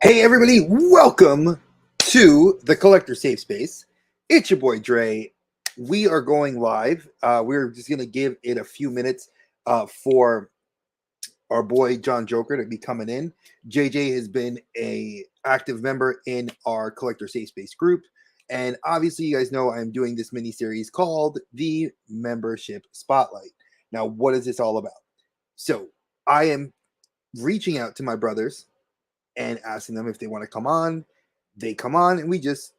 Hey everybody, welcome to the Collector Safe Space. It's your boy Dre. We are going live. We're just gonna give it a few minutes for our boy John Joker to be coming in. JJ has been a active member in our Collector Safe Space group, and obviously you guys know I'm doing this mini series called the Membership Spotlight. Now, what is this all about? So I am reaching out to my brothers and asking them if they want to come on. They come on, and we just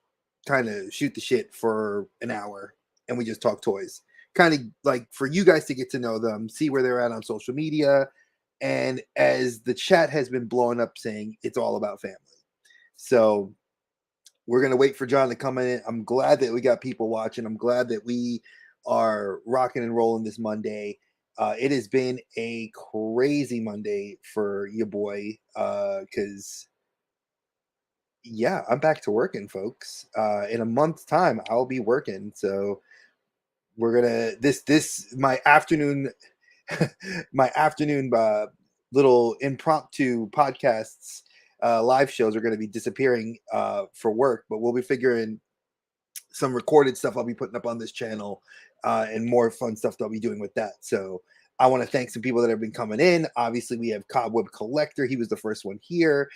kind of shoot the shit for an hour, and we just talk toys. Kind of like for you guys to get to know them, see where they're at on social media. And as the chat has been blowing up saying it's all about family. So we're going to wait for John to come in. I'm glad that we got people watching. I'm glad that we are rocking and rolling this Monday. It has been a crazy Monday for your boy because, yeah, I'm back to working, folks. In a month's time, I'll be working. So we're going to my afternoon little impromptu podcasts, live shows are going to be disappearing for work, but we'll be figuring some recorded stuff I'll be putting up on this channel and more fun stuff that I'll be doing with that. So I want to thank some people that have been coming in. Obviously, we have Cobweb Collector. He was the first one here.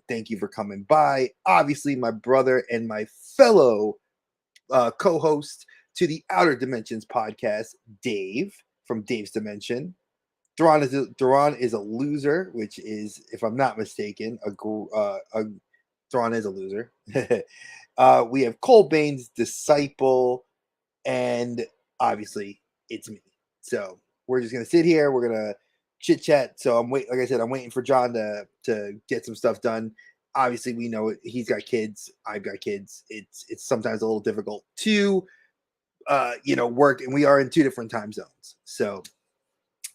Thank you for coming by. Obviously, my brother and my fellow co-host to the Outer Dimensions podcast, Dave from Dave's Dimension. Duran is a loser, which is, if I'm not mistaken, Duran is a loser. We have Cole Bain's disciple, and obviously it's me. So we're just gonna sit here. We're gonna chit chat. So like I said, I'm waiting for John to get some stuff done. Obviously, we know it. He's got kids. I've got kids. It's sometimes a little difficult to work, and we are in 2 different time zones. So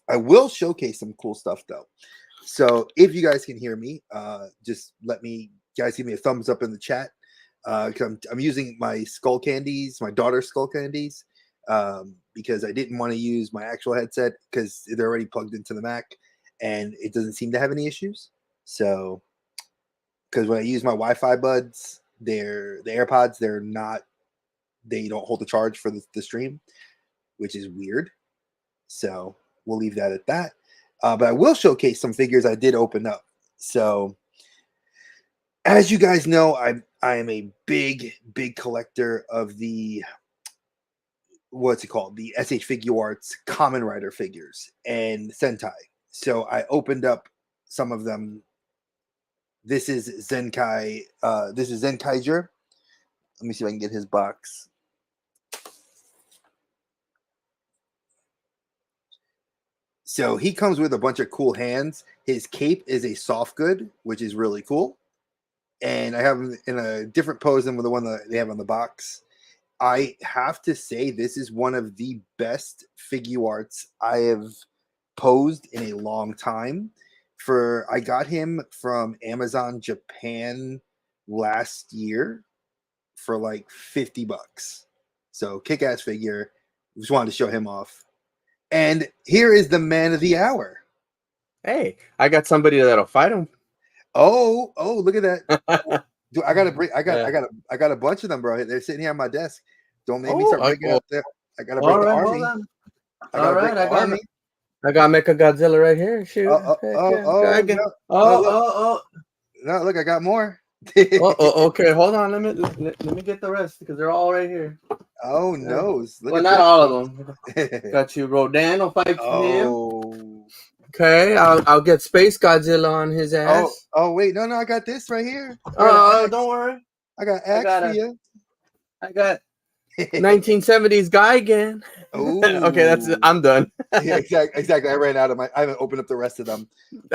I will showcase some cool stuff though. So if you guys can hear me, just let me guys give me a thumbs up in the chat. I'm using my skull candies, my daughter's skull candies, because I didn't want to use my actual headset because they're already plugged into the Mac and it doesn't seem to have any issues. So, because when I use my Wi-Fi buds, the AirPods, they don't hold the charge for the stream, which is weird. So we'll leave that at that. But I will showcase some figures I did open up. So as you guys know, I am a big collector of the, what's it called? The SH Figuarts Kamen Rider figures and Sentai. So I opened up some of them. This is Zenkai. This is Zenkaiger. Let me see if I can get his box. So he comes with a bunch of cool hands. His cape is a soft good, which is really cool. And I have him in a different pose than the one that they have on the box. I have to say this is one of the best Figuarts I have posed in a long time. I got him from Amazon Japan last year for like $50. So kick-ass figure. Just wanted to show him off. And here is the man of the hour. Hey, I got somebody that'll fight him. Oh, look at that. Dude, I got a bunch of them, bro. They're sitting here on my desk. Don't make me start breaking up there. I gotta break the army. I got Mecha Godzilla right here. Shoot. No, look, I got more. Okay, hold on. Let me get the rest because they're all right here. Oh no. Well, not all of them. Got you, Rodan will fight for him. Okay, I'll get Space Godzilla on his ass. Oh wait, no, I got this right here. Don't worry. I got Axe for you. I got 1970s guy again. Okay, I'm done. Yeah, exactly. I ran out of I haven't opened up the rest of them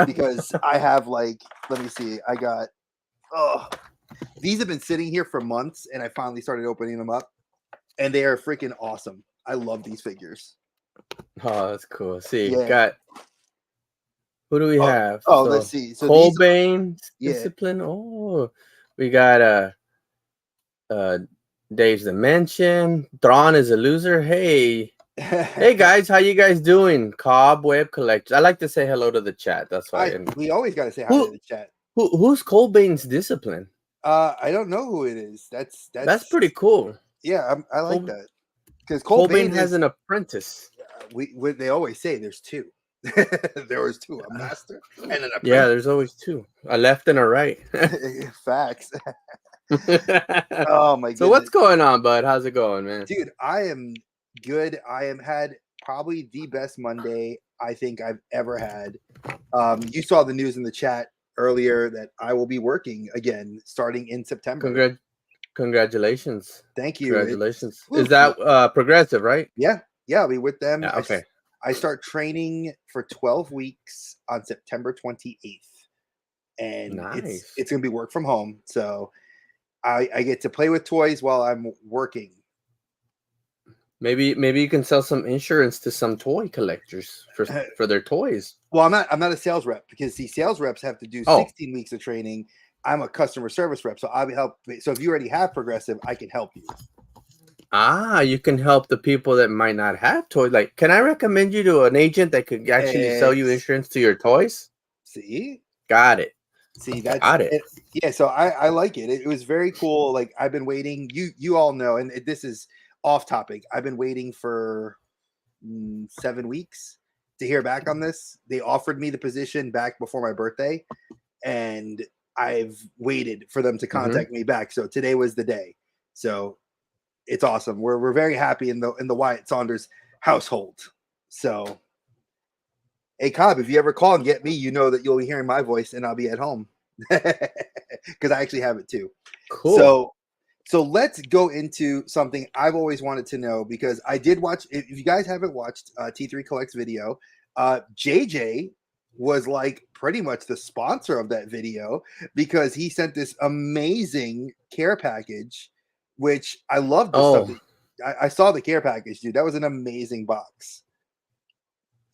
because I have let me see. I got these have been sitting here for months and I finally started opening them up and they are freaking awesome. I love these figures. Oh, that's cool. See, got who do we have? Let's see. So Colbane, Discipline. Oh, we got Dave's Dimension. Thrawn is a loser. Hey, hey guys, how you guys doing? Cobweb Collectors. I like to say hello to the chat. That's why we always got to say hi to the chat. Who's Cobain's Discipline? I don't know who it is. That's pretty cool. Yeah, I like that because Cobain Cobain has is. an apprentice. They always say there's two. There was two, a master and an apprentice. Yeah, there's always two, a left and a right. Facts. Oh my goodness. So what's going on, bud? How's it going, man? Dude, I am good. I am had probably the best Monday I think I've ever had. You saw the news in the chat earlier that I will be working again starting in September. Congratulations. Thank you. Congratulations. Is that Progressive, right? Yeah. I'll be with them. Yeah, okay. I start training for 12 weeks on September 28th. And nice. it's going to be work from home. So I get to play with toys while I'm working. Maybe you can sell some insurance to some toy collectors for their toys. Well, I'm not a sales rep because sales reps have to do 16 weeks of training. I'm a customer service rep, so I'll be help. So if you already have Progressive, I can help you. You can help the people that might not have toys. Like, can I recommend you to an agent that could actually sell you insurance to your toys? See, got it. See, got it. Yeah, so I like it. It was very cool. Like I've been waiting. You all know, and this is off topic. I've been waiting for 7 weeks to hear back on this. They offered me the position back before my birthday, and I've waited for them to contact me back. So today was the day. So it's awesome. We're very happy in the Wyatt Saunders household. So, hey Cobb, if you ever call and get me, you know that you'll be hearing my voice, and I'll be at home because I actually have it too. Cool. So let's go into something I've always wanted to know because I did watch. If you guys haven't watched T3 Collect's video, JJ was like pretty much the sponsor of that video because he sent this amazing care package, which I love. Stuff. I saw the care package, dude. That was an amazing box.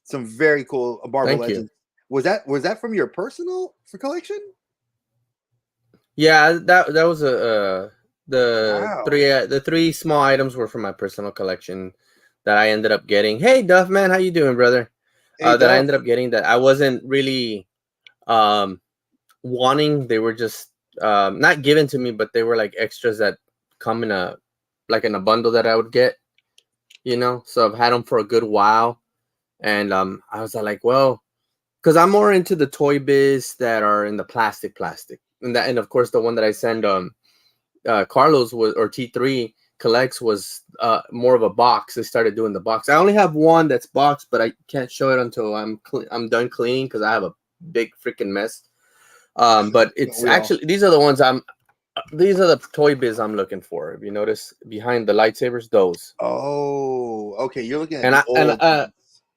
Some very cool Marvel Legends. Was that from your personal collection? Yeah, that was the three small items were from my personal collection that I ended up getting. Hey Duff, man, how you doing, brother? Hey, that I ended up getting that I wasn't really wanting. They were just not given to me, but they were like extras that come in a bundle that I would get, so I've had them for a good while. And I was like, well, because I'm more into the toy biz that are in the plastic, and of course the one that I send Carlos was, or T3 collects, was more of a box. They started doing the box. I only have one that's boxed, but I can't show it until I'm done cleaning because I have a big freaking mess. But it's actually these are the toy biz I'm looking for. If you notice behind the lightsabers, those. Oh, okay. You're looking at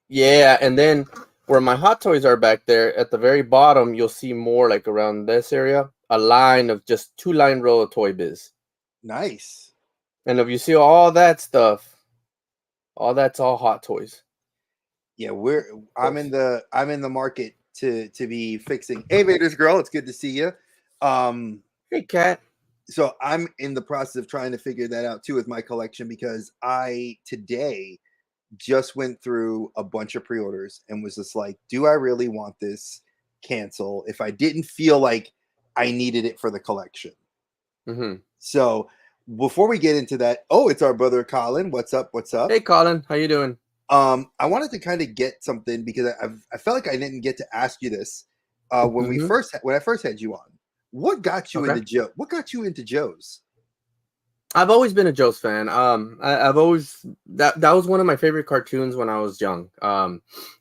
yeah, and then where my hot toys are back there at the very bottom, you'll see more like around this area, a line of just 2-line row of toy biz. Nice. And if you see all that stuff, that's all hot toys. Yeah, I'm in the market to be fixing. Hey Vader's girl, it's good to see you. Hey Cat. So I'm in the process of trying to figure that out too with my collection because I today just went through a bunch of pre-orders and was just like, do I really want this? Cancel if I didn't feel like I needed it for the collection. So before we get into that, it's our brother Colin. What's up? Hey Colin, how you doing? I wanted to kind of get something because I felt like I didn't get to ask you this when I first had you on. What got you into Joe? What got you into Joe's? I've always been a Joe's fan. I've always that was one of my favorite cartoons when I was young. I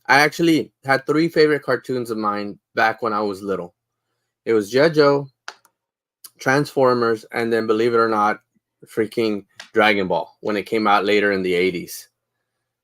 actually had 3 favorite cartoons of mine back when I was little. It was G.I. Joe, Transformers, and then, believe it or not, freaking Dragon Ball when it came out later in the 80s.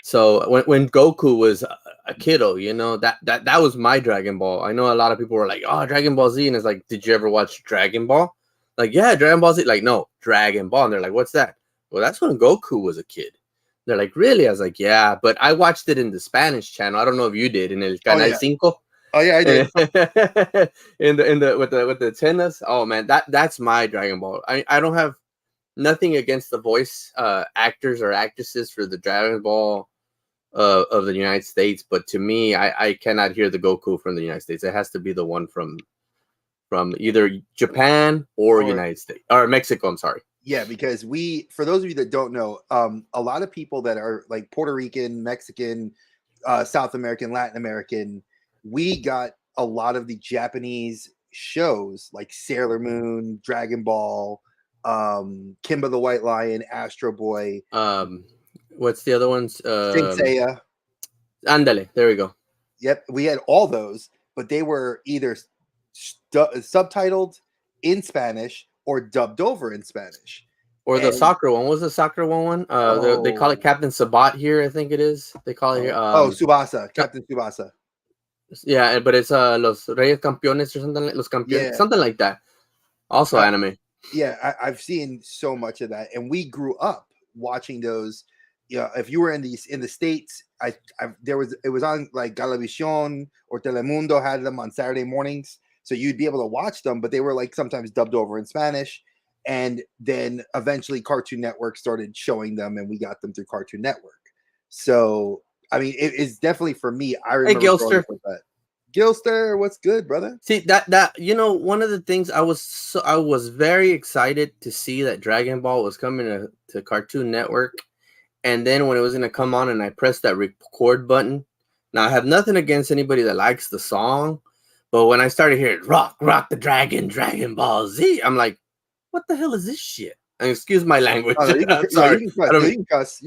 So when Goku was a kiddo, that was my Dragon Ball. I know a lot of people were like, "Oh, Dragon Ball Z," and it's like, "Did you ever watch Dragon Ball?" Like, yeah, Dragon Ball Z. Like, no, Dragon Ball. And they're like, what's that? Well, that's when Goku was a kid. They're like, really? I was like, yeah, but I watched it in the Spanish channel. I don't know if you did in El Canal 5. Oh yeah, I did. in the with the tennis. Oh man, that's my Dragon Ball. I don't have nothing against the voice actors or actresses for the Dragon Ball of the United States, but to me, I cannot hear the Goku from the United States. It has to be the one from from either Japan or Or United States or Mexico. I'm sorry. yeah, because for those of you that don't know, a lot of people that are like Puerto Rican, Mexican, South American, Latin American, we got a lot of the Japanese shows like Sailor Moon, Dragon Ball, Kimba the White Lion, Astro Boy, What's the other ones? Saint Seiya. Andale, there we go. Yep, we had all those, but they were either subtitled in Spanish or dubbed over in Spanish. Or the soccer one. What was the soccer one? They call it Captain Sabat here, I think it is. They call it here. Tsubasa, Captain Tsubasa. Yeah, but it's Los Reyes Campeones or something like Los Campeones, something like that. Also anime. Yeah, I've seen so much of that, and we grew up watching those. Yeah, if you were in the States, it was on like Galavisión or Telemundo had them on Saturday mornings, so you'd be able to watch them, but they were like sometimes dubbed over in Spanish. And then eventually Cartoon Network started showing them, and we got them through Cartoon Network. So, I mean, it's definitely for me. I remember growing up with that. Gilster, what's good, brother? See that one of the things I was very excited to see that Dragon Ball was coming to Cartoon Network, and then when it was gonna come on, and I pressed that record button. Now I have nothing against anybody that likes the song, but when I started hearing "Rock the Dragon Ball Z," I'm like, what the hell is this shit? And excuse my language. I'm sorry. You can cuss.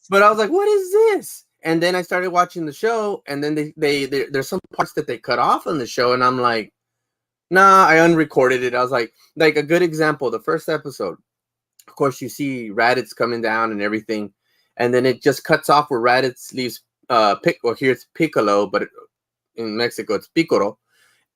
But I was like, what is this? And then I started watching the show, and then there's some parts that they cut off on the show, and I'm like, nah, I unrecorded it. I was like a good example, the first episode. Of course, you see Raditz coming down and everything, and then it just cuts off where Raditz leaves here it's Piccolo, but in Mexico it's Piccolo.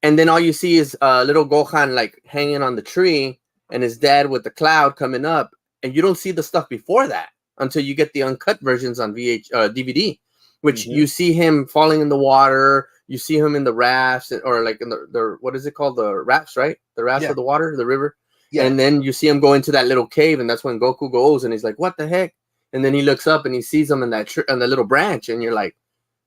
And then all you see is little Gohan like hanging on the tree, and his dad with the cloud coming up, and you don't see the stuff before that until you get the uncut versions on DVD, which you see him falling in the water, you see him in the rafts, or like in the what is it called, the rafts, right? The rafts of the water, the river. Yeah. And then you see him go into that little cave, and that's when Goku goes, and he's like, "What the heck?" And then he looks up and he sees him in that on the little branch, and you're like,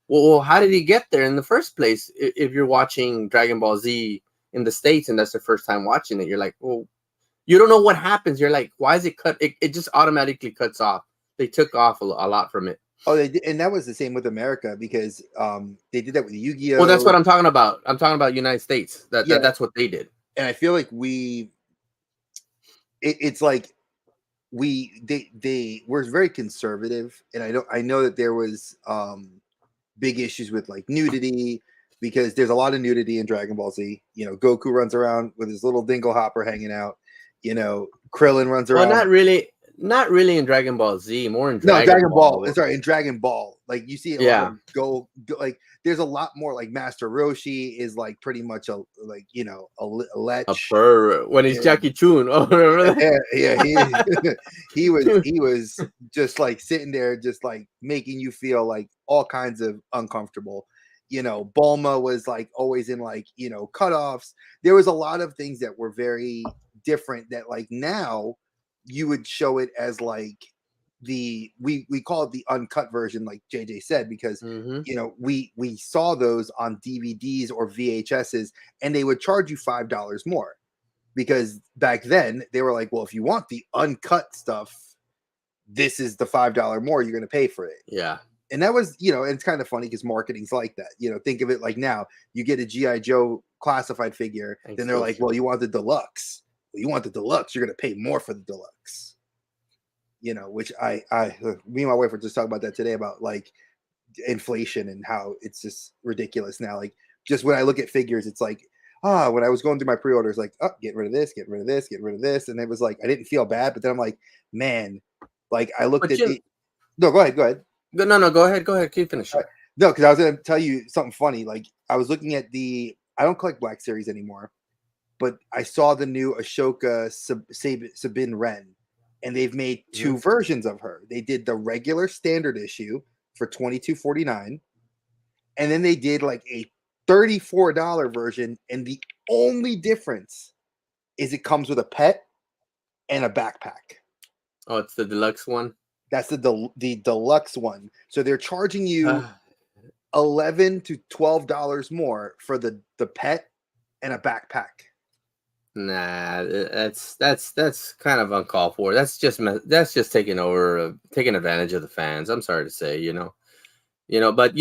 "Well, how did he get there in the first place?" If you're watching Dragon Ball Z in the States and that's the first time watching it, you're like, "Well." You don't know what happens. You're like, why is it cut? It just automatically cuts off. They took off a lot from it. Oh, they did, and that was the same with America because they did that with Yu-Gi-Oh. Well, that's what I'm talking about. I'm talking about United States. That's what they did. And I feel like it's like they were very conservative, and I know that there was big issues with like nudity because there's a lot of nudity in Dragon Ball Z. You know, Goku runs around with his little dingle hopper hanging out. You know, Krillin runs around. Well, not really in Dragon Ball Z. More in Dragon Ball. Sorry, in Dragon Ball, like you see, go like. There's a lot more like Master Roshi is like pretty much a lech. A fur when he's Jackie Chun. Oh, remember that? Yeah. He was just like sitting there, just like making you feel like all kinds of uncomfortable. You know, Bulma was like always in like cutoffs. There was a lot of things that were very different that like now you would show it as like we call it the uncut version, like JJ said, because we saw those on DVDs or VHSs, and they would charge you $5 more because back then they were like, well, if you want the uncut stuff, this is the $5 more you're going to pay for it. Yeah. And that was, and it's kind of funny because marketing's like that. Think of it like now you get a G.I. Joe classified figure, then they're like, well, you want the deluxe. Well, you want the deluxe, you're going to pay more for the deluxe. Which me and my wife were just talking about that today about like inflation and how it's just ridiculous now. Like just when I look at figures, it's like, when I was going through my pre-orders, like, get rid of this, get rid of this, get rid of this. And it was like, I didn't feel bad, but then I'm like, man, like I looked at no, go ahead. No, go ahead. Keep finishing. No, because I was going to tell you something funny. Like I was looking at I don't collect Black Series anymore, but I saw the new Ashoka Sabine Wren, and they've made two versions of her. They did the regular standard issue for $22.49, and then they did like a $34 version, and the only difference is it comes with a pet and a backpack. Oh, it's the deluxe one? That's the deluxe one. So they're charging you $11 to $12 more for the pet and a backpack. Nah, that's kind of uncalled for. That's just taking over, taking advantage of the fans. I'm sorry to say, but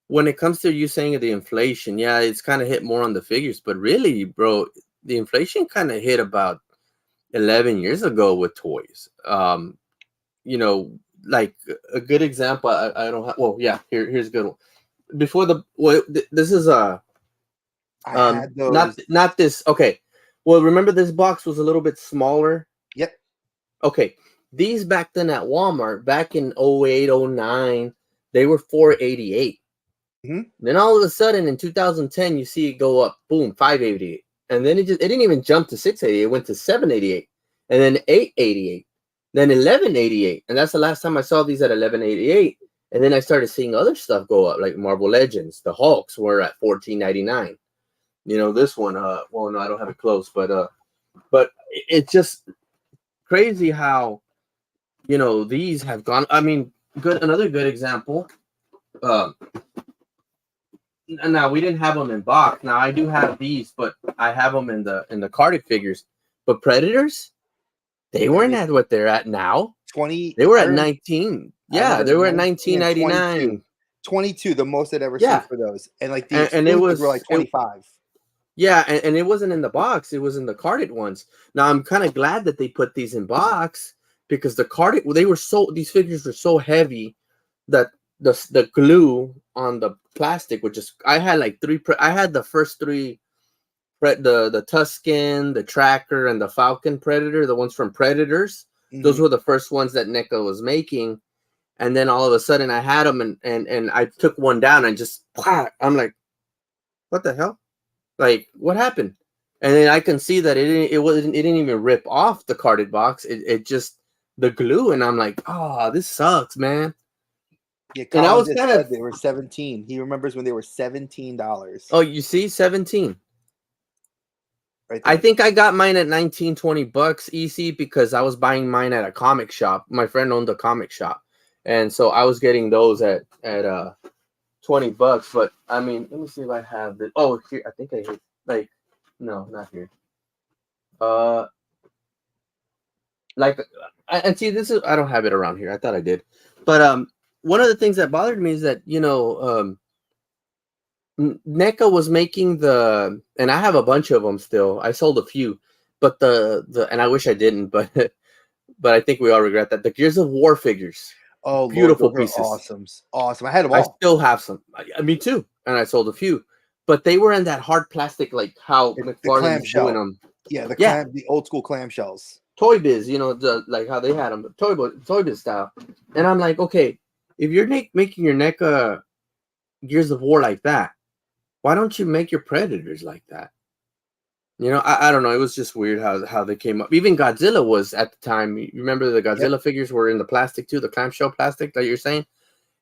when it comes to you saying the inflation, yeah, it's kind of hit more on the figures, but really, bro, the inflation kind of hit about 11 years ago with toys. You know, like a good example. I don't have. Well, yeah, here's a good one. Before this is I had those. not this. Okay, well, remember this box was a little bit smaller. Yep. Okay, these back then at Walmart back in 08, 09, they were 488. Mm-hmm. Then all of a sudden in 2010, you see it go up, boom, 588, and then it didn't even jump to 688. It went to 788, and then 888, then 1188, and that's the last time I saw these at 1188. And then I started seeing other stuff go up, like Marvel Legends. The Hulks were at 1499. This one. Well, no, I don't have it close, but it's just crazy how these have gone. I mean, another good example. Now we didn't have them in box. Now I do have these, but I have them in the carded figures. But Predators, they weren't at what they're at now. 20. They were at 19. Yeah, they were at 1999. 22, the most I'd ever seen for those, and like the and it was were like 25. Yeah, and it wasn't in the box; it was in the carded ones. Now I'm kind of glad that they put these in box because these figures were so heavy that the glue on the plastic would just. I had like I had the first three, the Tuscan, the Tracker, and the Falcon Predator, the ones from Predators. Mm-hmm. Those were the first ones that NECA was making. And then all of a sudden I had them and I took one down and just, I'm like, what the hell? Like, what happened? And then I can see that it didn't even rip off the carded box. It just, the glue. And I'm like, oh, this sucks, man. Yeah, Colin, and I was kind of, they were 17. He remembers when they were $17. Oh, you see, 17. Right there. I think I got mine at $19-20 EC because I was buying mine at a comic shop. My friend owned a comic shop. And so I was getting those at $20. But I mean, let me see if I have it. Oh, here, I think I hit, like, no, not here. And see, this is, I don't have it around here. I thought I did. But one of the things that bothered me is that, NECA was making and I have a bunch of them still. I sold a few, but and I wish I didn't, but I think we all regret that. The Gears of War figures. Oh, beautiful Lord, pieces. Awesome. I had them all. I still have some. Me too. And I sold a few, but they were in that hard plastic, like how McFarlane was doing them. Yeah, the old school clamshells. Toy Biz, like how they had them, Toy Biz style. And I'm like, okay, if you're making your NECA Gears of War like that, why don't you make your Predators like that? I don't know. It was just weird how they came up. Even Godzilla was at the time. You remember the Godzilla figures were in the plastic too, the clamshell plastic that you're saying?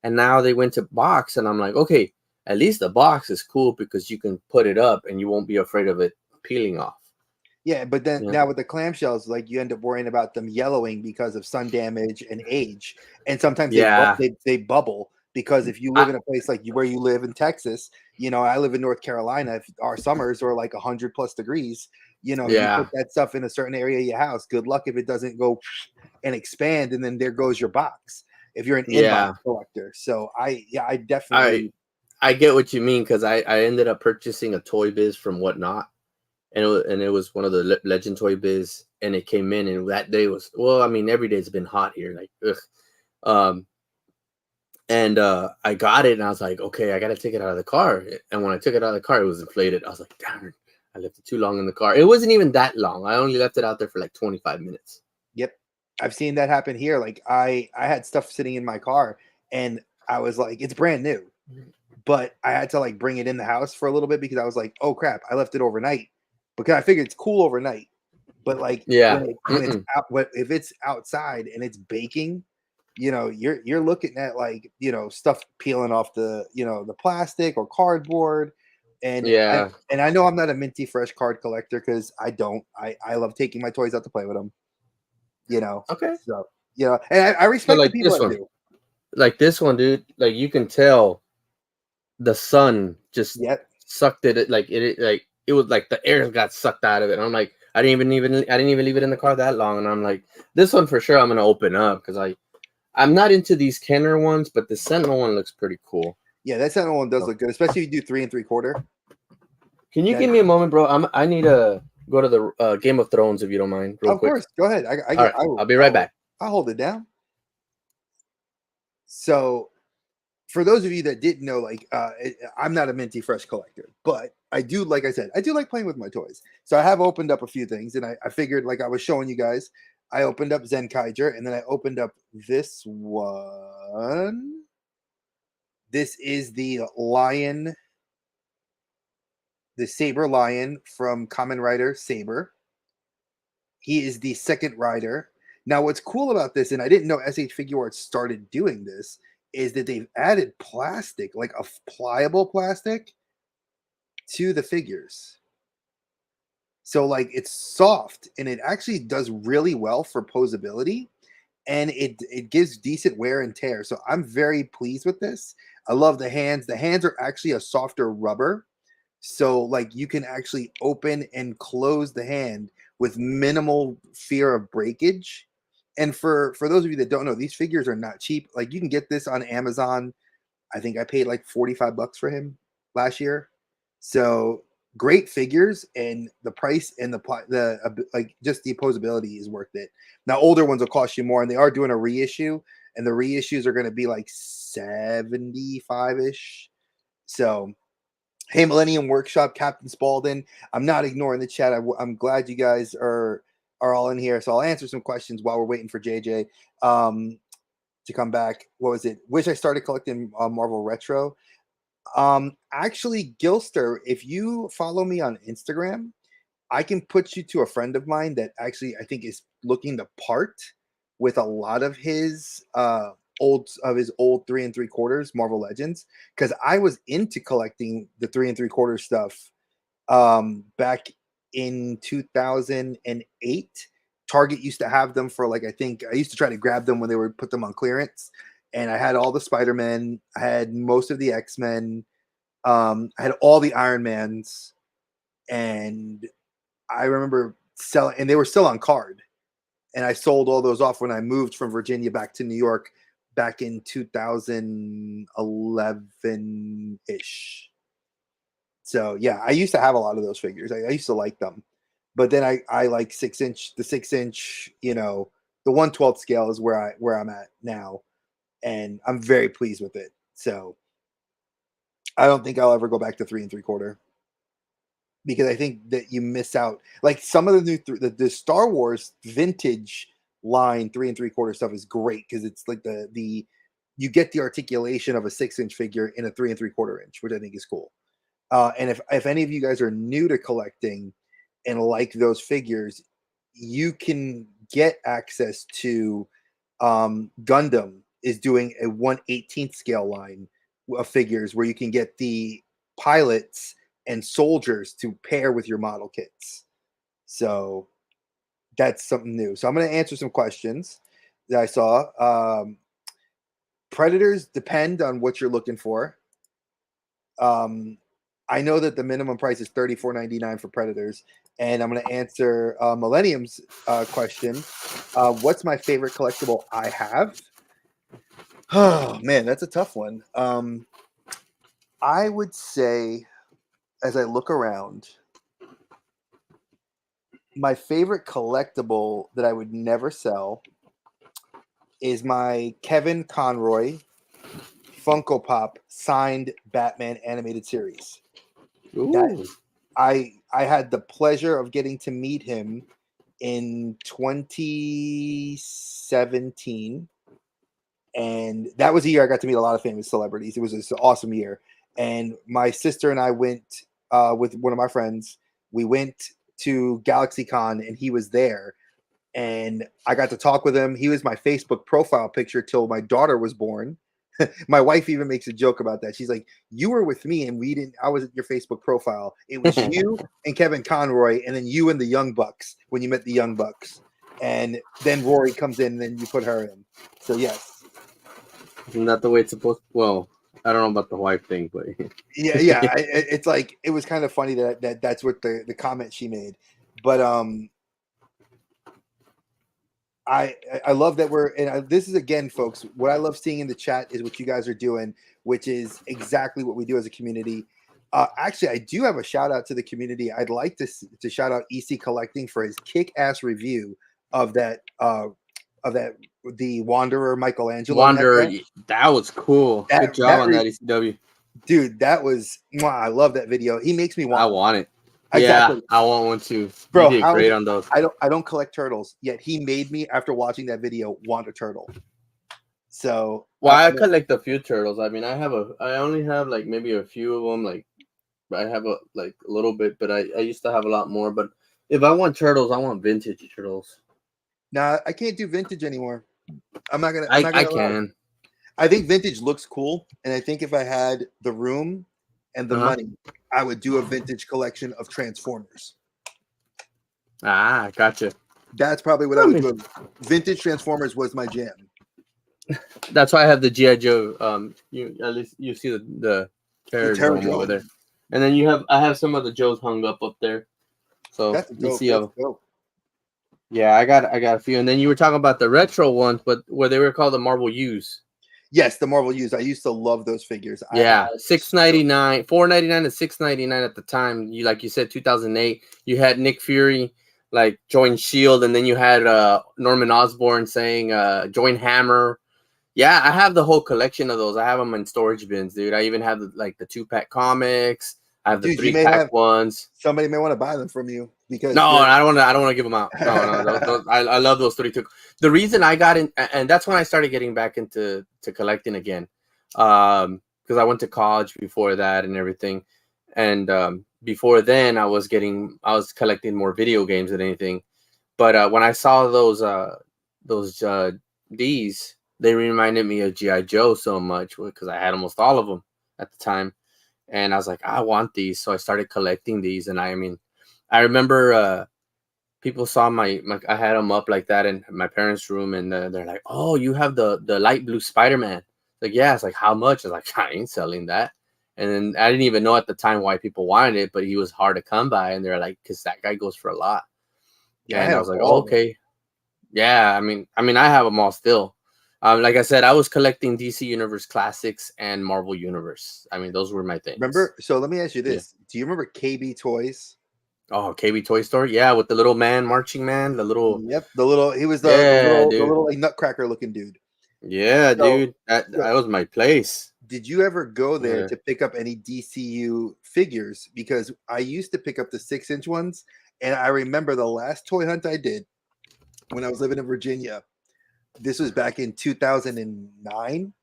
And now they went to box, and I'm like, okay, at least the box is cool because you can put it up and you won't be afraid of it peeling off. Yeah, but then now with the clamshells, like you end up worrying about them yellowing because of sun damage and age. And sometimes they bubble. Because if you live in a place like where you live in Texas, I live in North Carolina. If our summers are like 100+ degrees, you put that stuff in a certain area of your house. Good luck if it doesn't go and expand, and then there goes your box. If you're an in-box collector, so I definitely I get what you mean because I ended up purchasing a Toy Biz from Whatnot, and it was one of the Legend Toy Biz, and it came in, and that day was every day's been hot here, like ugh. And I got it, and I was like, okay, I got to take it out of the car. And when I took it out of the car, it was inflated. I was like, darn, I left it too long in the car. It wasn't even that long. I only left it out there for like 25 minutes. Yep. I've seen that happen here. Like I had stuff sitting in my car, and I was like, it's brand new. But I had to like bring it in the house for a little bit because I was like, oh, crap, I left it overnight. Because I figured it's cool overnight. But like, when it's if it's outside and it's baking, you're looking at like, stuff peeling off the, the plastic or cardboard. And and I know I'm not a minty fresh card collector because I love taking my toys out to play with them, Okay. So, and I respect like the people this one. that do. Like this one, dude, like you can tell the sun just sucked it. Like it was like the air got sucked out of it. And I'm like, I didn't even leave it in the car that long. And I'm like, this one for sure I'm gonna open up because I'm not into these Kenner ones, but the Sentinel one looks pretty cool. Yeah, that Sentinel one does look good, especially if you do 3 3/4. Can you give me a moment, bro? I need to go to the Game of Thrones if you don't mind, real quick. Of course, go ahead. I'll be right back. I'll hold it down. So, for those of you that didn't know, like, I'm not a minty fresh collector, but I do, like I said, I do like playing with my toys. So I have opened up a few things, and I figured, like I was showing you guys, I opened up Zenkaiger, and then I opened up this one. This is the lion, the Saber Lion from Kamen Rider Saber. He is the second rider. Now, what's cool about this, and I didn't know SH Figure Arts started doing this, is that they've added plastic, like a pliable plastic, to the figures. So, like, it's soft, and it actually does really well for posability, and it gives decent wear and tear. So I'm very pleased with this. I love the hands. The hands are actually a softer rubber. So, like, you can actually open and close the hand with minimal fear of breakage. And for those of you that don't know, these figures are not cheap. Like, you can get this on Amazon. I think I paid like $45 for him last year. So great figures, and the price and the like just the opposability is worth it. Now, older ones will cost you more, and they are doing a reissue, and the reissues are going to be like 75-ish. So, hey, Millennium Workshop, Captain Spaulding. I'm not ignoring the chat. I'm glad you guys are all in here. So I'll answer some questions while we're waiting for JJ to come back. What was it? Wish I started collecting Marvel Retro. Actually, Gilster, if you follow me on Instagram, I can put you to a friend of mine that actually I think is looking to part with a lot of his old 3 3/4 Marvel Legends, because I was into collecting the 3 3/4 stuff back in 2008. Target used to have them for, like, I think I used to try to grab them when they were put them on clearance, and I had all the Spider-Men, I had most of the X-Men, I had all the Iron Mans, and I remember selling, and they were still on card. And I sold all those off when I moved from Virginia back to New York back in 2011-ish. So yeah, I used to have a lot of those figures. I used to like them. But then I like 6-inch, the 6-inch, the 1/12 scale is where I'm at now. And I'm very pleased with it. So I don't think I'll ever go back to 3 3/4. Because I think that you miss out. Like, some of the new the Star Wars vintage line 3 3/4 stuff is great, because it's like the you get the articulation of a 6-inch figure in a 3 3/4 inch, which I think is cool. And if any of you guys are new to collecting and like those figures, you can get access to Gundam is doing a 1/18 scale line of figures where you can get the pilots and soldiers to pair with your model kits. So that's something new. So I'm going to answer some questions that I saw. Predators depend on what you're looking for. I know that the minimum price is $34.99 for Predators, and I'm going to answer Millennium's question. What's my favorite collectible I have? Oh man, that's a tough one. I would say, as I look around, my favorite collectible that I would never sell is my Kevin Conroy Funko Pop signed Batman animated series. That I had the pleasure of getting to meet him in 2017, and that was a year I got to meet a lot of famous celebrities. It was just an awesome year, and my sister and I went with one of my friends. We went to GalaxyCon, and he was there, and I got to talk with him. He was my Facebook profile picture till my daughter was born. My wife even makes a joke about that. She's like, "You were with me, and I was at your Facebook profile. It was you and Kevin Conroy, and then you and the Young Bucks when you met the Young Bucks, and then Rory comes in, and then you put her in." So yes, isn't that the way it's supposed? Well, I don't know about the wife thing, but yeah. It's like it was kind of funny that's what the comment she made, but I love that this is again, folks. What I love seeing in the chat is what you guys are doing, which is exactly what we do as a community. Actually, I do have a shout out to the community. I'd like to shout out EC Collecting for his kick-ass review of that the Wanderer Michelangelo. Wanderer, that was cool. Good job on that, ECW. Dude, that was I love that video. He makes me want. I want it. Exactly. Yeah, I want one too. Bro, you did great on those. I don't collect turtles, yet he made me, after watching that video, want a turtle. So I collect a few turtles. I mean, I only have like maybe a few of them. Like I have a little bit, but I used to have a lot more. But if I want turtles, I want vintage turtles. Nah, I can't do vintage anymore. I can. I think vintage looks cool, and I think if I had the room and the money, I would do a vintage collection of Transformers. Ah, gotcha. That's probably what I would do. Vintage Transformers was my jam. That's why I have the G.I. Joe. At least you see the Terror over there, and then I have some of the Joes hung up there. So that's dope. You see yeah, I got a few, and then you were talking about the retro ones, but where they were called the Marvel U's. Yes, the Marvel U's. I used to love those figures. Yeah, $6.99, $4.99 to $6.99 at the time. Like you said, 2008. You had Nick Fury like join Shield, and then you had Norman Osborn saying join Hammer. Yeah, I have the whole collection of those. I have them in storage bins, dude. I even have the 2-pack comics. I have the 3-pack ones. Somebody may want to buy them from you because I don't want to give them out. No, I love those 32. The reason I got in, and that's when I started getting back into collecting again, because I went to college before that and everything, and before then I was collecting more video games than anything. But when I saw those D's, they reminded me of G.I. Joe so much because I had almost all of them at the time. And I was like, I want these. So I started collecting these. And I remember people saw I had them up like that in my parents' room. And they're like, oh, you have the light blue Spider-Man. Like, yeah. It's like, how much? I was like, I ain't selling that. And then I didn't even know at the time why people wanted it, but he was hard to come by. And they're like, because that guy goes for a lot. Yeah, and I was like, oh, okay. Yeah, I mean, I have them all still. Like I said, I was collecting DC Universe Classics and Marvel Universe. I mean, those were my things. Remember? So let me ask you this: do you remember KB Toys? Oh, KB Toy Store, yeah, with the little marching man, the little. Yep, the little. He was the little like nutcracker looking dude. Yeah, dude, that was my place. Did you ever go there to pick up any DCU figures? Because I used to pick up the 6-inch ones, and I remember the last toy hunt I did when I was living in Virginia. This was back in 2009.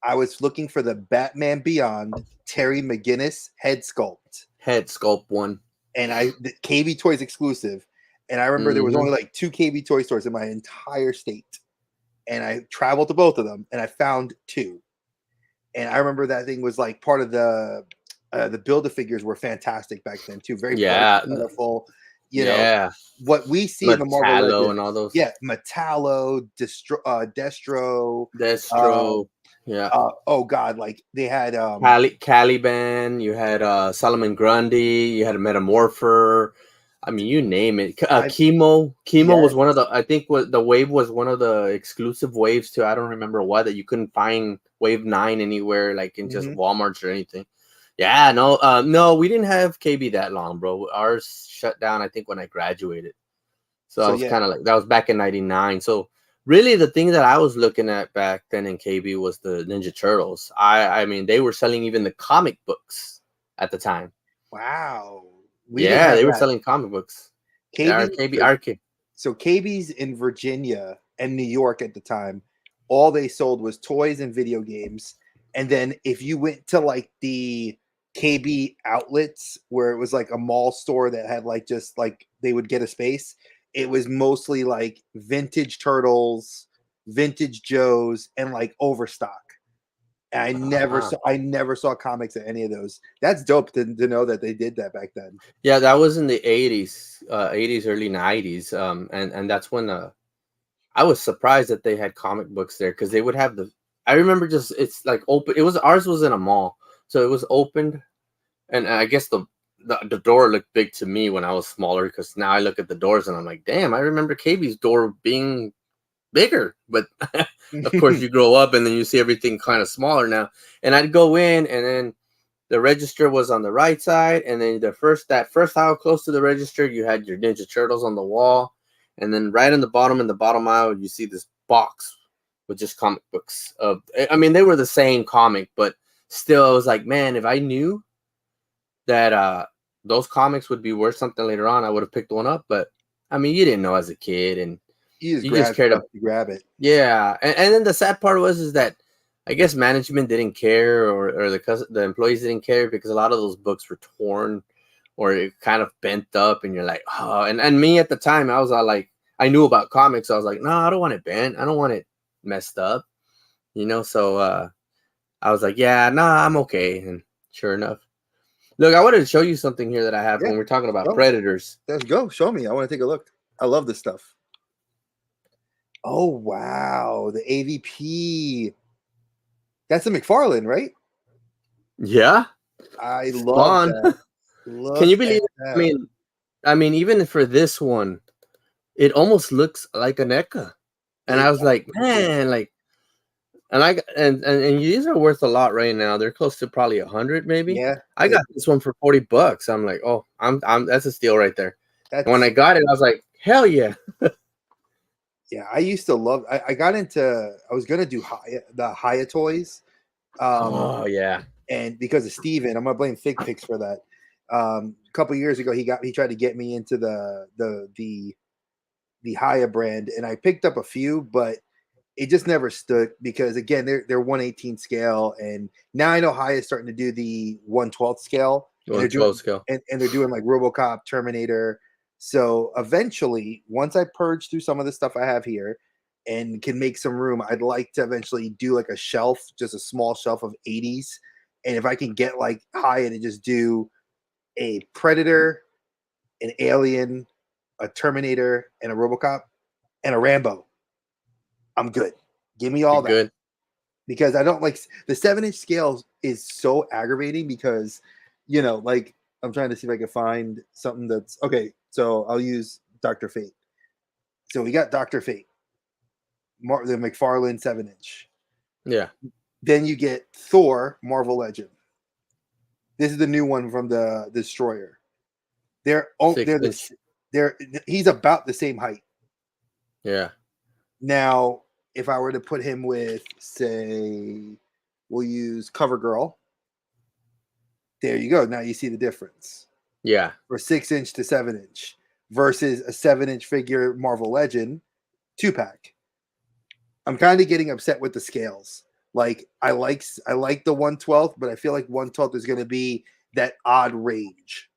I was looking for the Batman Beyond Terry McGinnis head sculpt one, and the KB Toys exclusive. And I remember there was only like 2 KB Toy stores in my entire state, and I traveled to both of them, and I found 2. And I remember that thing was like part of the Build-A-Figures were fantastic back then too. Very colorful. You know what we see in the Marvel Legends, and all those. Yeah, Metallo, Destro. Yeah. Oh God, like they had Caliban. You had Solomon Grundy. You had a Metamorpher. I mean, you name it. Chemo was one of the. I think the wave was one of the exclusive waves too. I don't remember what that you couldn't find Wave 9 anywhere, like in just Walmart or anything. Yeah, no, we didn't have KB that long, bro. Ours shut down, I think, when I graduated. So I was kind of like, that was back in 99. So really the thing that I was looking at back then in KB was the Ninja Turtles. I mean, they were selling even the comic books at the time. Wow. They were selling comic books. KB Arcade. So KB's in Virginia and New York at the time, all they sold was toys and video games. And then if you went to like the KB outlets where it was like a mall store that had like just like they would get a space, it was mostly like vintage Turtles, vintage Joes, and like overstock. And I never saw comics at any of those. That's dope to know that they did that back then. Yeah, that was in the 80s, early 90s. And that's when I was surprised that they had comic books there because they would have I remember just it's like open. It was ours was in a mall, so it was opened, and I guess the door looked big to me when I was smaller because now I look at the doors and I'm like, damn, I remember KB's door being bigger, but of course you grow up and then you see everything kind of smaller now. And I'd go in, and then the register was on the right side, and then that first aisle close to the register, you had your Ninja Turtles on the wall, and then right in the bottom aisle, you see this box with just comic books. I mean, they were the same comic, but still, I was like, man, if I knew that those comics would be worth something later on, I would have picked one up. But I mean, you didn't know as a kid, and You just you just grab cared stuff about. to grab it. Yeah, and then the sad part is that I guess management didn't care, or the employees didn't care because a lot of those books were torn or it kind of bent up, and you're like, oh, and me at the time, I was all like, I knew about comics, so I was like, no, I don't want it bent, I don't want it messed up, So I was like, yeah, nah, I'm okay, and sure enough, look, I wanted to show you something here that I have Yeah. when we're talking about Go. Predators. Let's go. Show me. I want to take a look. I love this stuff. Oh wow, the AVP. That's a McFarlane, right? Yeah, I love Spawn. that. Can Look you at believe it? that. I mean, even for this one, it almost looks like a NECA. And It I was like, man, like, and these are worth a lot right now. They're close to probably 100, maybe. yeah, I got this one for $40. I'm like, oh, I'm that's a steal right there. And when that's I got it, I was like, hell yeah. yeah. I used to love. I got into. I was gonna do the Haya toys, Oh yeah. and because of Steven, I'm gonna blame Fig Picks for that. A couple years ago, he tried to get me into the Haya brand, and I picked up a few, but it just never stood because again they're 1/18 scale, and now I know High is starting to do the 1/12 scale, and they're doing 112 scale. and they're doing like RoboCop, Terminator. So eventually, once I purge through some of the stuff I have here and can make some room, I'd like to eventually do like a shelf, just a small shelf of 80s. And if I can get like High and just do a Predator, an Alien, a Terminator, and a RoboCop, and a Rambo, I'm good. Give me all You're that good. because I don't like the 7-inch scale is so aggravating because like I'm trying to see if I can find something that's okay. So I'll use Dr. Fate. So we got Dr. Fate, the McFarlane 7-inch. Yeah. Then you get Thor Marvel Legend. This is the new one from the Destroyer. They're 6-inch. He's about the same height. Yeah. Now, if I were to put him with, say, we'll use CoverGirl. There you go. Now you see the difference. Yeah. For 6-inch to 7-inch versus a 7-inch figure Marvel Legend 2-pack. I'm kind of getting upset with the scales. Like I like the 1/12, but I feel like 1/12 is going to be that odd range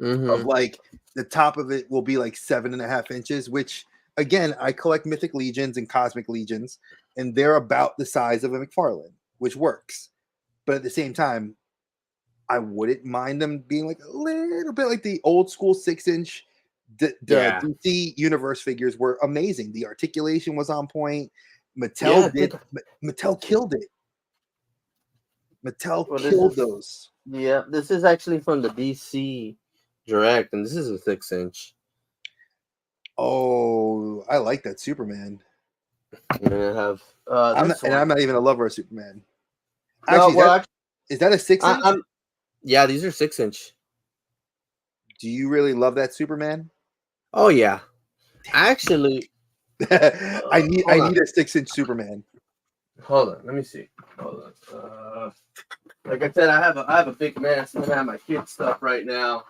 of like the top of it will be like 7.5 inches, which again, I collect Mythic Legions and Cosmic Legions, and they're about the size of a McFarlane, which works. But at the same time, I wouldn't mind them being like a little bit like the old school 6-inch. The DC Universe figures were amazing. The articulation was on point. Mattel killed it. Mattel killed those. Yeah, this is actually from the DC Direct, and this is a 6-inch. Oh, I like that Superman. I'm gonna have I'm not even a lover of Superman. Actually, is that a 6-inch? Yeah, these are 6-inch. Do you really love that Superman? Oh yeah, actually, I need a 6-inch Superman. Hold on, let me see. Hold on. Like I said, I have a big mess. I'm gonna have my kids stuff right now.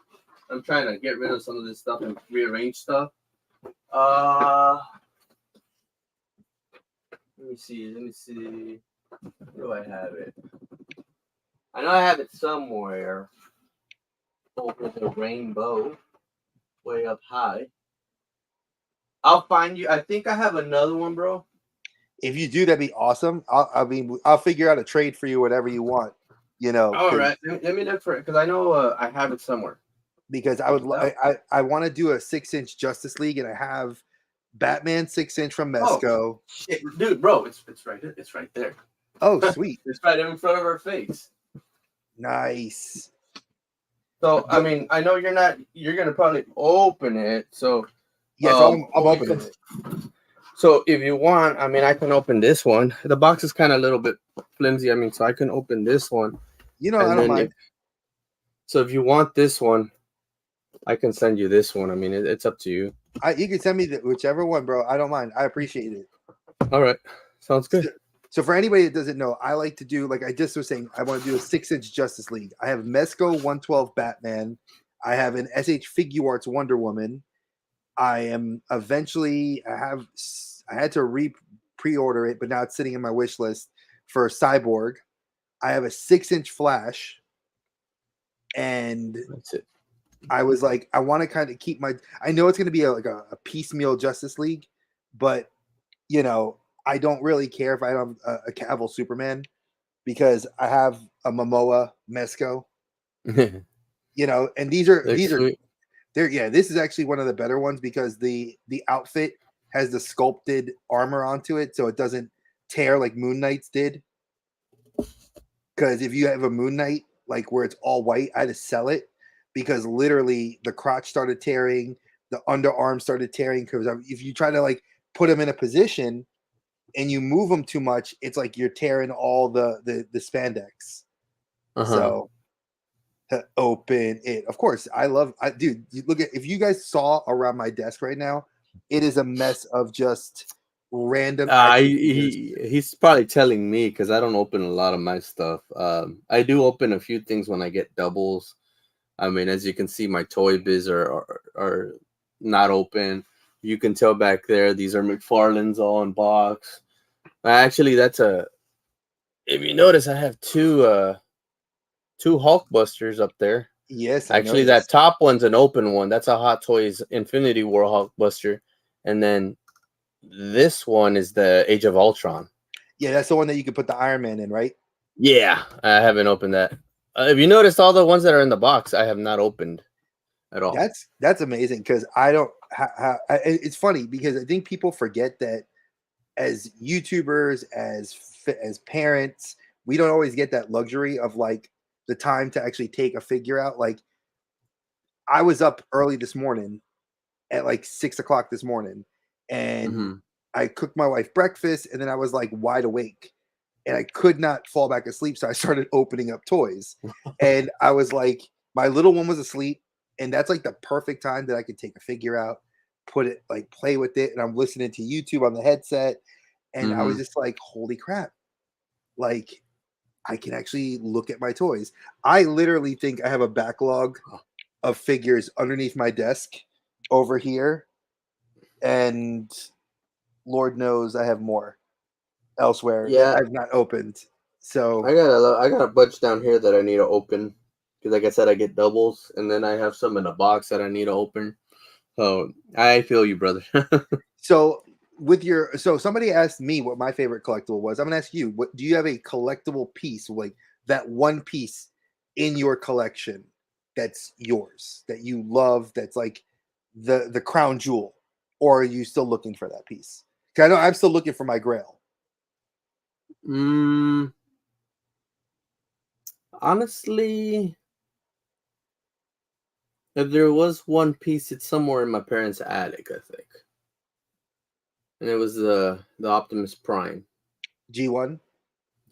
I'm trying to get rid of some of this stuff and rearrange stuff. Let me see. Where do I have it? I know I have it somewhere over the rainbow, way up high. I'll find you. I think I have another one, bro. If you do, that'd be awesome. I'll figure out a trade for you, whatever you want. All right. Let me look for it because I know I have it somewhere. Because I want to do a 6-inch Justice League, and I have Batman 6-inch from Mesco. Shit, dude, bro, it's right there. It's right there. Oh, sweet. It's right in front of our face. Nice. So I mean, I know you're gonna probably open it. So Yes, I'm what we opening could- it. so if you want, I mean, I can open this one. The box is kind of a little bit flimsy. I mean, so I can open this one, You know, I and don't then mind. if you want this one, I can send you this one. I mean, it's up to you. You can send me whichever one, bro. I don't mind. I appreciate it. All right, sounds good. So for anybody that doesn't know, I like to do, like I just was saying, I want to do a 6-inch Justice League. I have Mezco 112 Batman. I have an SH Figuarts Wonder Woman. I am eventually, I had to pre-order it, but now it's sitting in my wish list for Cyborg. I have a 6-inch Flash, and That's it. I was like, I want to kind of keep I know it's going to be like a piecemeal Justice League, but you know, I don't really care if I don't have a Cavill Superman because I have a Momoa Mezco, you know, and these are Sweet. this is actually one of the better ones because the outfit has the sculpted armor onto it, so it doesn't tear like Moon Knight's did. Because if you have a Moon Knight like where it's all white, I had to sell it because literally the crotch started tearing, the underarm started tearing. Because if you try to like put them in a position and you move them too much, it's like you're tearing all the spandex. So to open it, of course, dude. Look at, if you guys saw around my desk right now, it is a mess of just random. He's probably telling me because I don't open a lot of my stuff. I do open a few things when I get doubles. I mean, as you can see, my Toy Biz are not open. You can tell back there, these are McFarlane's all in box. Actually, if you notice, I have two Hulkbusters up there. Yes, actually, that top one's an open one. That's a Hot Toys Infinity War Hulkbuster, and then this one is the Age of Ultron. Yeah, that's the one that you could put the Iron Man in, right? Yeah, I haven't opened that. Have you noticed all the ones that are in the box? I have not opened at all. That's amazing because I don't. It's funny because I think people forget that as YouTubers, as parents, we don't always get that luxury of like the time to actually take a figure out. Like I was up early this morning at like 6 o'clock this morning, and I cooked my wife breakfast, and then I was like wide awake, and I could not fall back asleep, so I started opening up toys, and I was like, my little one was asleep, and that's like the perfect time that I could take a figure out, put it like play with it, and I'm listening to YouTube on the headset, and I was just like, holy crap, like I can actually look at my toys. I literally think I have a backlog of figures underneath my desk over here, and Lord knows I have more elsewhere that I've not opened. So I got a bunch down here that I need to open because, like I said, I get doubles, and then I have some in a box that I need to open. So I feel you, brother. so somebody asked me what my favorite collectible was. I'm gonna ask you, what do you have a collectible piece, like that one piece in your collection that's yours, that you love, that's like the crown jewel, or are you still looking for that piece? Because I know I'm still looking for my grail. Honestly, if there was one piece, it's somewhere in my parents' attic, I think, and it was the Optimus Prime G1.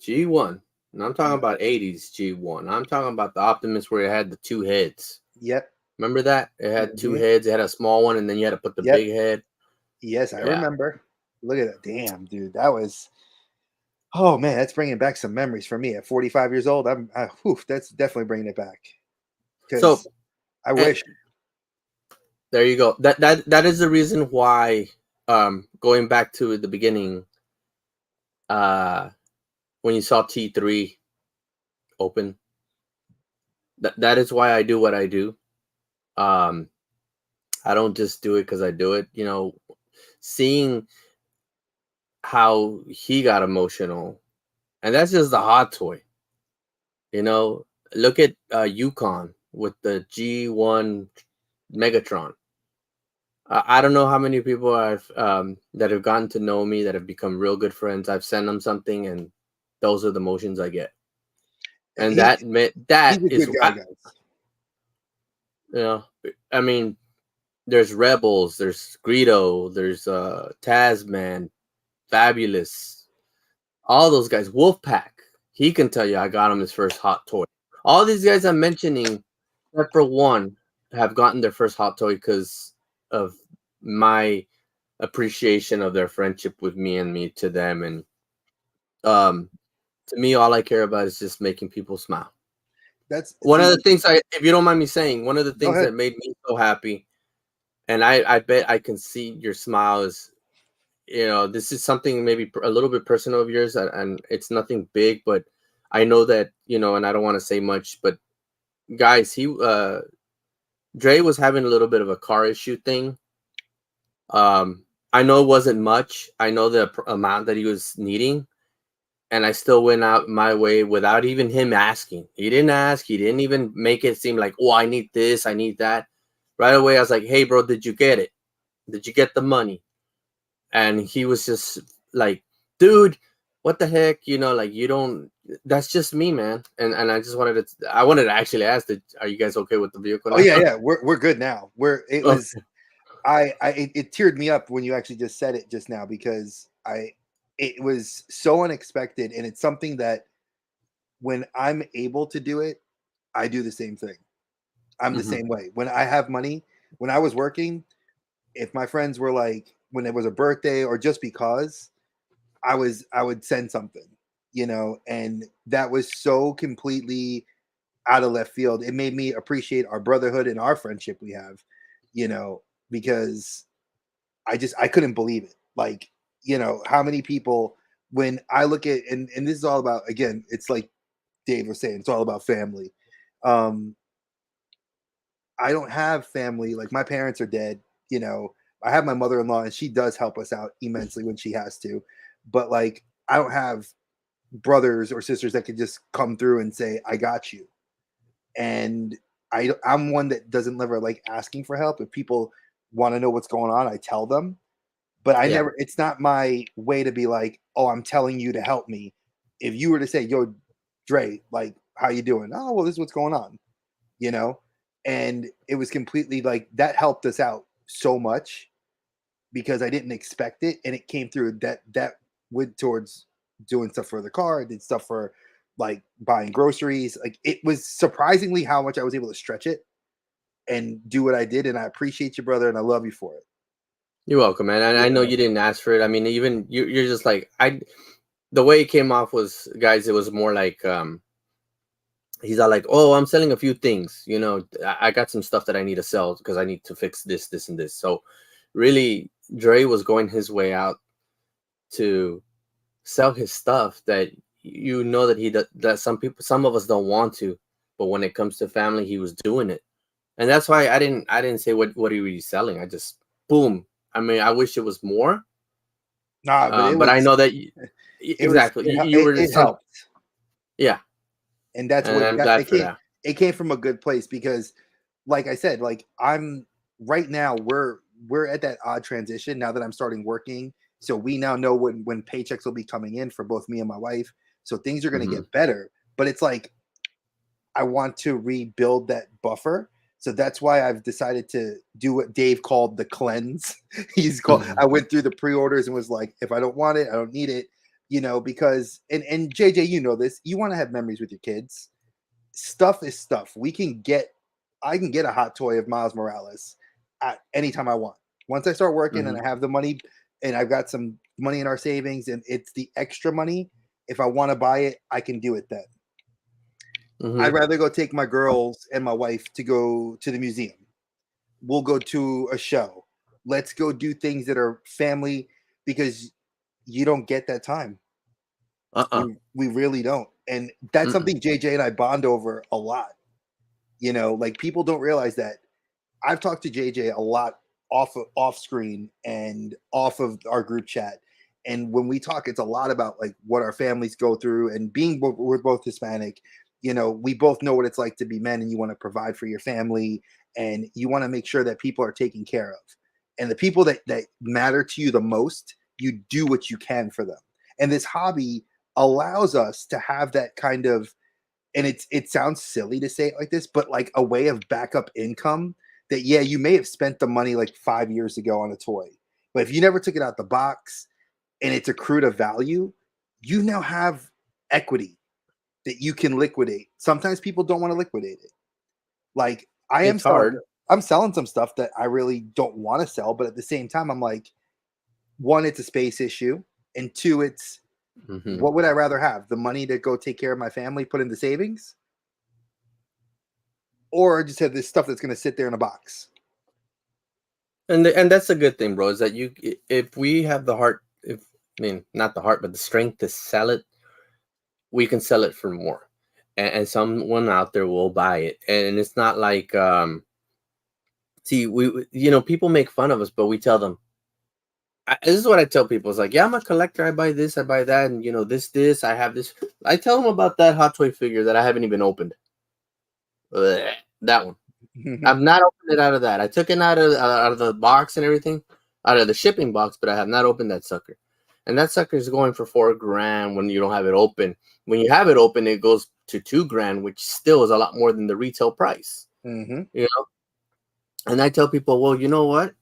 G1. And I'm talking about 80s G1. I'm talking about the Optimus where it had the two heads. Yep. Remember that? It had two heads. It had a small one, and then you had to put the big head. Yes, I remember. Look at that. Damn, dude. That was, oh man, that's bringing back some memories for me at 45 years old. That's definitely bringing it back. So I wish. There you go. That is the reason why, going back to the beginning, when you saw T3 open, that is why I do what I do. I don't just do it because I do it. You know, seeing how he got emotional, and that's just the hot toy. You know, look at Yukon with the G1 Megatron. I don't know how many people I've that have gotten to know me that have become real good friends. I've sent them something, and those are the motions I get. And He, that he's a is, good guy, guys. you know, I mean, there's Rebels, there's Greedo, there's Tasman, Fabulous, all those guys. Wolfpack, he can tell you I got him his first hot toy. All these guys I'm mentioning, except for one, have gotten their first hot toy because of my appreciation of their friendship with me and me to them. And to me, all I care about is just making people smile. That's One of see. the things if you don't mind me saying, one of the Go things ahead. that made me so happy, and I bet I can see your smile is, this is something maybe a little bit personal of yours, and it's nothing big, but I know that, and I don't want to say much, but guys, Dre was having a little bit of a car issue thing. I know it wasn't much. I know the amount that he was needing, and I still went out my way without even him asking. He didn't ask. He didn't even make it seem like, oh, I need this, I need that. Right away, I was like, hey, bro, did you get it? Did you get the money? And he was just like, dude, what the heck? Like, you don't, that's just me, man. And I wanted to actually ask that, are you guys okay with the vehicle now? Oh yeah, we're good now. It Okay. was it teared me up when you actually just said it just now, because it was so unexpected, and it's something that when I'm able to do it, I do the same thing. I'm the Mhm. same way. When I have money, when I was working, if my friends were like, when it was a birthday or just because, I would send something, and that was so completely out of left field. It made me appreciate our brotherhood and our friendship we have, because I couldn't believe it. Like, how many people, when I look at, and this is all about, again, it's like Dave was saying, it's all about family. Um, I don't have family. Like, my parents are dead, I have my mother-in-law, and she does help us out immensely when she has to. But like, I don't have brothers or sisters that could just come through and say, I got you. And I'm one that doesn't ever like asking for help. If people want to know what's going on, I tell them. But I Yeah. never, it's not my way to be like, oh, I'm telling you to help me. If you were to say, yo, Dre, like, how you doing? Oh, well, this is what's going on, you know? And it was completely like, that helped us out so much because I didn't expect it. And it came through that went towards doing stuff for the car, did stuff for like buying groceries. Like, it was surprisingly how much I was able to stretch it and do what I did. And I appreciate you, brother, and I love you for it. You're welcome, man. And I know Yeah. you didn't ask for it. I mean, even you're just like, the way it came off was, guys, it was more like, he's all like, oh, I'm selling a few things. I got some stuff that I need to sell because I need to fix this, this, and this. So really, Dre was going his way out to sell his stuff that that he does, that some of us don't want to, but when it comes to family, he was doing it. And that's why I didn't say what he was selling. I just, boom. I mean, I wish it was more. Nah, but But I know that exactly, you were it some, helped. yeah, And that's and what I'm that glad for that. it came from a good place because, like I said, like, I'm right now, we're at that odd transition now that I'm starting working. So we now know when paychecks will be coming in for both me and my wife. So things are going to Hmm. get better, but it's like, I want to rebuild that buffer. So that's why I've decided to do what Dave called the cleanse. I went through the pre-orders and was like, if I don't want it, I don't need it, because, and JJ, this, you want to have memories with your kids. Stuff is stuff. I can get a hot toy of Miles Morales at any time I want. Once I start working and Hmm. I have the money and I've got some money in our savings and it's the extra money, if I want to buy it, I can do it then. Hmm. I'd rather go take my girls and my wife to go to the museum. We'll go to a show. Let's go do things that are family, because you don't get that time. Uh-uh. We really don't. And that's Mm-mm. something JJ and I bond over a lot. Like, people don't realize that I've talked to JJ a lot off screen and off of our group chat. And when we talk, it's a lot about like what our families go through, and we're both Hispanic. We both know what it's like to be men, and you want to provide for your family, and you want to make sure that people are taken care of. And the people that matter to you the most, you do what you can for them. And this hobby, allows us to have that kind of, and it sounds silly to say it like this, but like a way of backup income that, yeah, you may have spent the money like 5 years ago on a toy, but if you never took it out the box and it's accrued a value, you now have equity that you can liquidate. Sometimes people don't want to liquidate it. Like It's hard. I'm selling some stuff that I really don't want to sell, but at the same time, I'm like, one, it's a space issue, and two, it's what would I rather have? The money to go take care of my family, put into savings, or just have this stuff that's going to sit there in a box. And that's a good thing, bro. Is that if we have the heart, if I mean not the heart, but the strength to sell it, we can sell it for more, and someone out there will buy it. And it's not like see, people make fun of us, but we tell them. This is what I tell people. It's like, yeah, I'm a collector. I buy this, I buy that, and this. I have this. I tell them about that Hot Toy figure that I haven't even opened. Blech, that one. I've not opened it out of that. I took it out of the box and everything, out of the shipping box, but I have not opened that sucker. And that sucker is going for $4,000 when you don't have it open. When you have it open, it goes to $2,000, which still is a lot more than the retail price. And I tell people, well, you know what?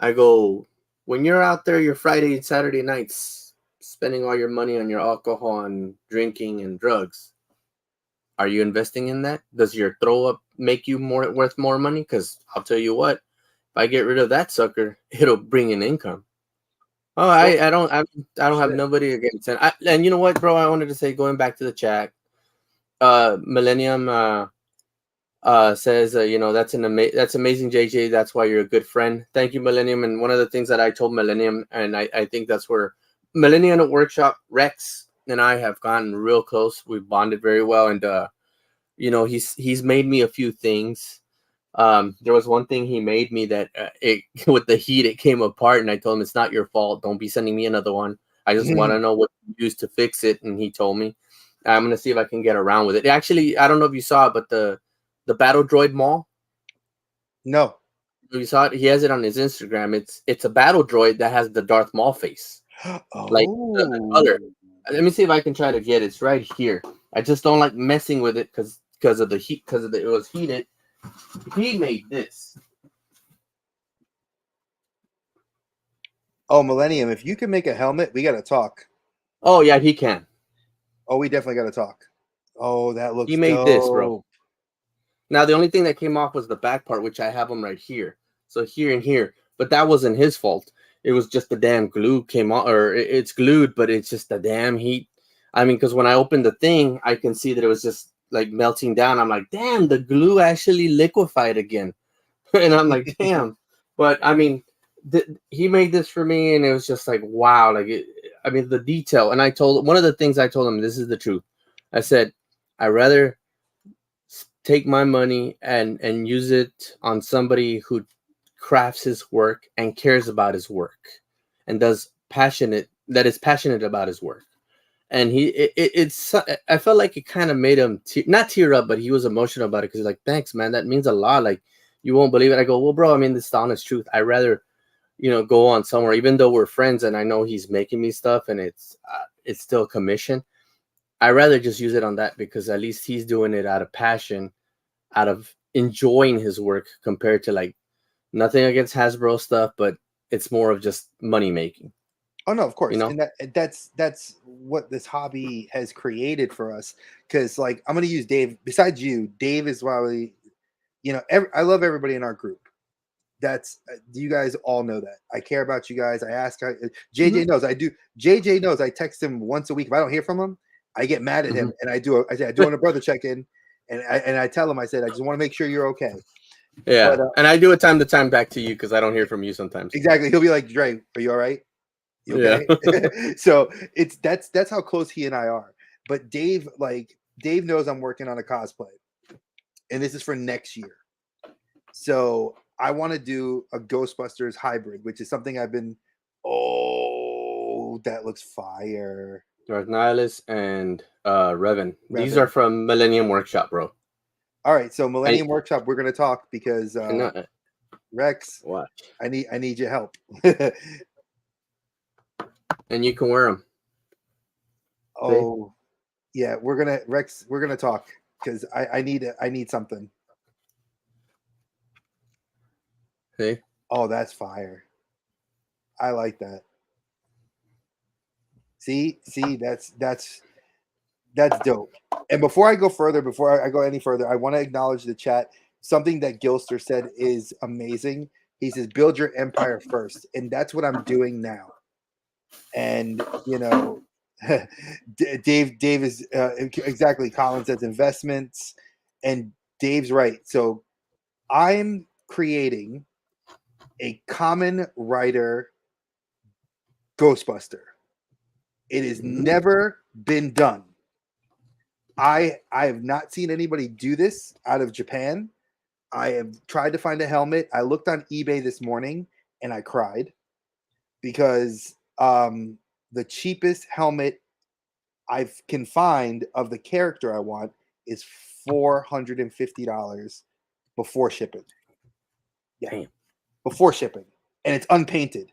I go, when you're out there your Friday and Saturday nights spending all your money on your alcohol and drinking and drugs, are you investing in that? Does your throw up make you worth more money? Because I'll tell you what, if I get rid of that sucker, it'll bring in income. Oh, I don't have nobody against it. And you know what, bro? I wanted to say, going back to the chat, Millennium says, that's that's amazing, JJ. That's why you're a good friend. Thank you, Millennium. And one of the things that I told Millennium, and I think that's where Millennium at Workshop, Rex and I have gotten real close. We've bonded very well, and he's made me a few things. There was one thing he made me that with the heat it came apart, and I told him, it's not your fault. Don't be sending me another one. I just want to know what you used to fix it. And he told me. I'm gonna see if I can get around with it. Actually, I don't know if you saw it, but the Battle Droid Mall. No. You saw it? He has it on his Instagram. It's a Battle Droid that has the Darth Maul face. Like the color. Let me see if I can try to get it. It's right here. I just don't like messing with it because of the heat, it was heated. He made this. Oh, Millennium, if you can make a helmet, we got to talk. Oh, yeah, he can. Oh, we definitely got to talk. Oh, that looks He made dope. this, bro. Now, the only thing that came off was the back part, which I have them right here. So here and here. But that wasn't his fault. It was just the damn glue came off, or it's glued, but it's just the damn heat. I mean, because when I opened the thing, I can see that it was just like melting down. I'm like, damn, the glue actually liquefied again. And I'm like, damn. But I mean, he made this for me, and it was just like, wow. Like, the detail. And one of the things I told him, this is the truth. I said, I'd rather take my money and use it on somebody who crafts his work and cares about his work and is passionate about his work. And I felt like it kind of made him not tear up, but he was emotional about it, because he's like, thanks, man, that means a lot. Like, you won't believe it. I go, well, bro, I mean, this is the honest truth. I rather go on somewhere, even though we're friends and I know he's making me stuff and it's still commission. I rather just use it on that, because at least he's doing it out of passion, out of enjoying his work, compared to like, nothing against Hasbro stuff, but it's more of just money making. Oh no, of course, and that's what this hobby has created for us. Because like, I'm gonna use Dave. Besides you, Dave is why we, I love everybody in our group. That's you guys all know that I care about you guys. I ask JJ knows I do. JJ knows I text him once a week. If I don't hear from him, I get mad at him, and I do on a brother check in, and I tell him, I said, I just want to make sure you're okay. Yeah, but, and I do it time to time back to you, because I don't hear from you sometimes. Exactly. He'll be like, Dre, are you all right? You okay? Yeah. So that's how close he and I are. But Dave knows I'm working on a cosplay, and this is for next year. So I want to do a Ghostbusters hybrid, which is something I've been. Oh, that looks fire. Darth Nihilus and Revan. These are from Millennium Workshop, bro. All right, so Millennium Workshop, we're gonna talk, because Rex, what? I need your help. And you can wear them. See? Oh, yeah. We're gonna talk because I need something. See? Oh, that's fire. I like that. See, that's dope. And before I go further, before I go any further, I want to acknowledge the chat. Something that Gilster said is amazing. He says, "Build your empire first," and that's what I'm doing now. And Dave is exactly. Colin says investments, and Dave's right. So I'm creating a common writer Ghostbuster. It has never been done. I have not seen anybody do this out of Japan. I have tried to find a helmet. I looked on eBay this morning and I cried because the cheapest helmet I can find of the character I want is $450 before shipping. Yeah, Damn. before shipping, and it's unpainted,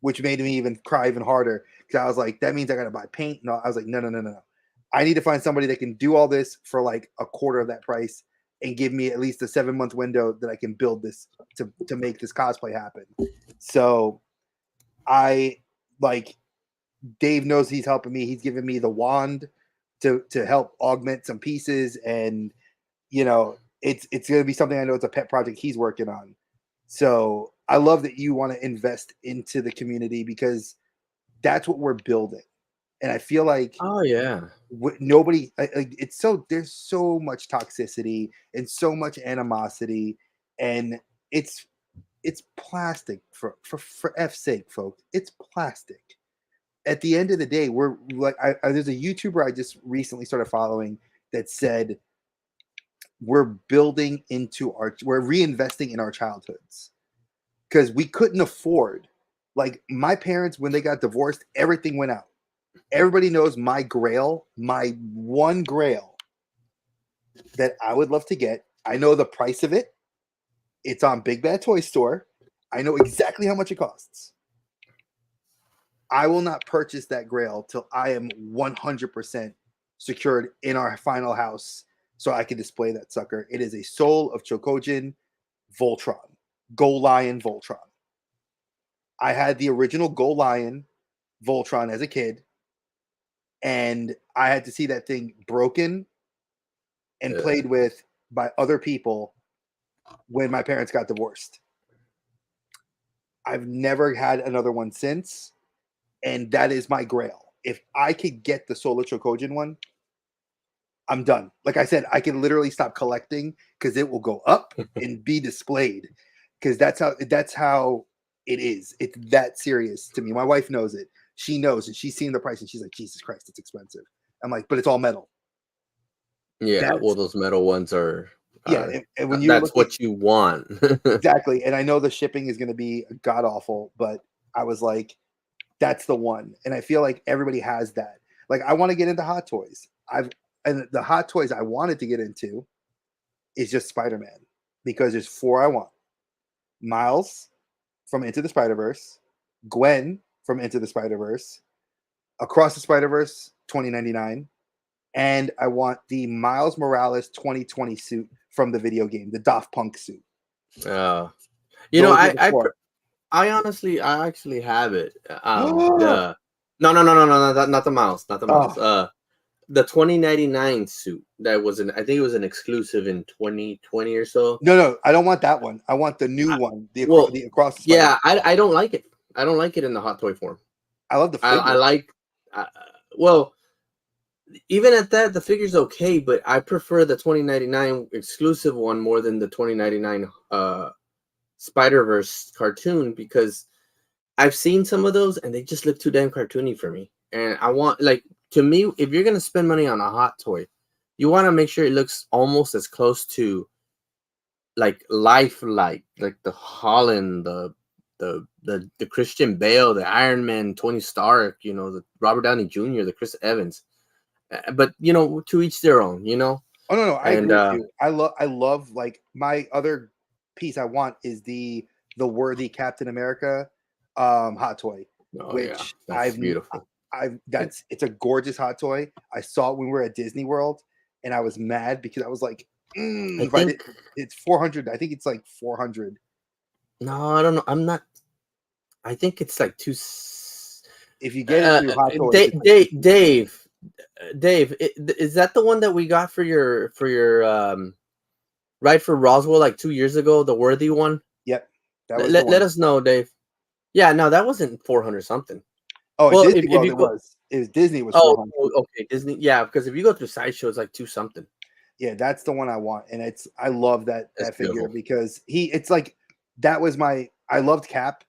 which made me even cry even harder because I was like, that means I got to buy paint. No, I was like, no. I need to find somebody that can do all this for like a quarter of that price and give me at least a 7-month window that I can build this to make this cosplay happen. So I like Dave knows he's helping me. He's giving me the wand to help augment some pieces, and it's going to be something I know it's a pet project he's working on. So I love that you want to invest into the community because that's what we're building. And I feel like Oh yeah. nobody, it's so, there's so much toxicity and so much animosity, and it's plastic for F's sake, folks. It's plastic. At the end of the day, we're like, there's a YouTuber I just recently started following that said we're reinvesting in our childhoods because we couldn't afford. Like my parents, when they got divorced, everything went out. Everybody knows my grail, my one grail that I would love to get. I know the price of it. It's on Big Bad Toy Store. I know exactly how much it costs. I will not purchase that grail till I am 100% secured in our final house so I can display that sucker. It is a Soul of Chokojin Voltron, Go Lion Voltron. I had the original Go Lion Voltron as a kid, and I had to see that thing broken and played with by other people when my parents got divorced. I've never had another one since, and that is my grail. If I could get the Soul of Chokojin one, I'm done. Like I said, I can literally stop collecting because it will go up and be displayed. Because that's how it is. It's that serious to me. My wife knows it. She knows it. She's seen the price and she's like, Jesus Christ, it's expensive. I'm like, but it's all metal. Yeah, well, those metal ones are. Yeah, and when you're that's looking, what you want. exactly. And I know the shipping is going to be god awful, but I was like, that's the one. And I feel like everybody has that. Like I want to get into Hot Toys. And the Hot Toys I wanted to get into is just Spider-Man because there's 4 I want. Miles from Into the Spider-Verse, Gwen from Into the Spider-Verse, Across the Spider-Verse 2099, and I want the Miles Morales 2020 suit from the video game, the Daft Punk suit. You know, I actually have it. The not the mouse, not the mouse. The 2099 suit that was I think it was an exclusive in 2020 or so. No, I don't want that one. I want the new one. The Across the Spider-Verse. Yeah, I don't like it. I don't like it in the hot toy form. I love the figure. I like. Well, even at that, the figure's okay, but I prefer the 2099 exclusive one more than the 2099 Spider-Verse cartoon because I've seen some of those and they just look too damn cartoony for me. And I want, like, to me, if you're gonna spend money on a hot toy, you want to make sure it looks almost as close to like lifelike, like the Holland, the Christian Bale, the Iron Man, Tony Stark, the Robert Downey Jr., the Chris Evans. But to each their own, Oh no, I agree with you. I love like my other piece I want is the worthy Captain America hot toy, which that's beautiful. It's a gorgeous hot toy. I saw it when we were at Disney World, and I was mad because I was like, I but think it's 400. I think it's like 400. no, I don't know. I'm not. I think it's like two. If you get it through Hot Toys, Dave, it's like Dave, Dave, Dave, is that the one that we got for your right for Roswell like 2 years ago? The worthy one. Yep, that was the Let one. us know, Dave. Yeah, no, that wasn't 400 something. Oh, at Well, Disney if World, you it go, was. It was Disney was oh, 400. okay, Disney, yeah, because if you go through Sideshow, it's like two something. Yeah, that's the one I want, and I love That's that figure beautiful. because it's like that was I loved Cap,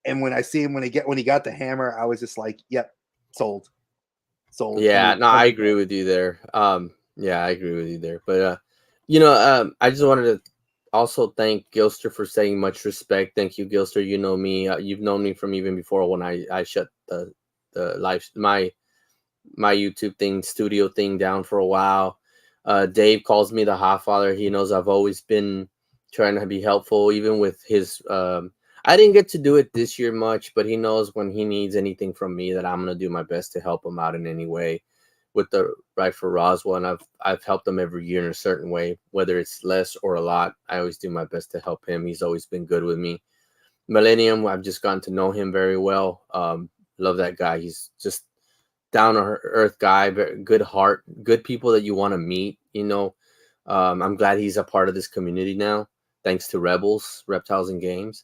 and when I see him when he got the hammer, I was just like, yep, sold, sold. Yeah, no, I 100%. agree with you there. Yeah, I agree with you there. But I just wanted to also thank Gilster for saying much respect. Thank you, Gilster. You know me. You've known me from even before when I shut the live my YouTube thing, studio thing down for a while. Dave calls me the Hot Father. He knows I've always been trying to be helpful, even with his. I didn't get to do it this year much, but he knows when he needs anything from me that I'm gonna do my best to help him out in any way. With the Right for Roswell, and I've helped him every year in a certain way, whether it's less or a lot. I always do my best to help him. He's always been good with me. Millennium, I've just gotten to know him very well. Love that guy. He's just down to earth guy, very good heart, good people that you want to meet. I'm glad he's a part of this community now, thanks to Rebels, Reptiles and Games.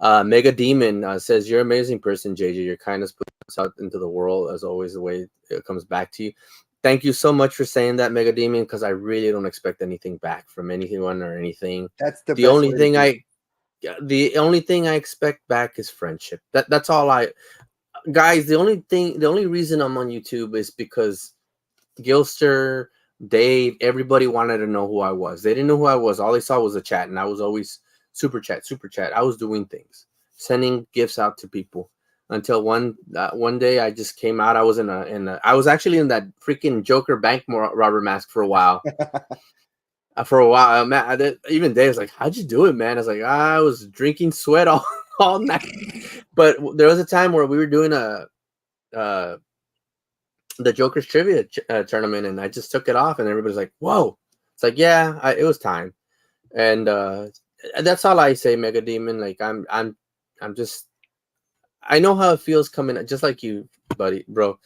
Mega Demon says, "You're an amazing person, JJ. Your kindness puts out into the world as always. The way it comes back to you. Thank you so much for saying that, Mega Demon, because I really don't expect anything back from anyone or anything. That's the The best only way to thing do it. the only thing I expect back is friendship. That's all I guys. The only reason I'm on YouTube is because Gilster, Dave, everybody wanted to know who I was. They didn't know who I was. All they saw was a chat, and I was always super chat, super chat. I was doing things, sending gifts out to people until one day I just came out. I was I was actually in that freaking Joker bank robber mask for a while. Man, even Dave's like, "How'd you do it, man?" I was like, "I was drinking sweat all night." But there was a time where we were doing uh, the Joker's trivia tournament, and I just took it off, and everybody's like, "Whoa!" It's like, yeah, it was time, and that's all I say, Mega Demon. Like, I'm just, I know how it feels coming, just like you, buddy, bro.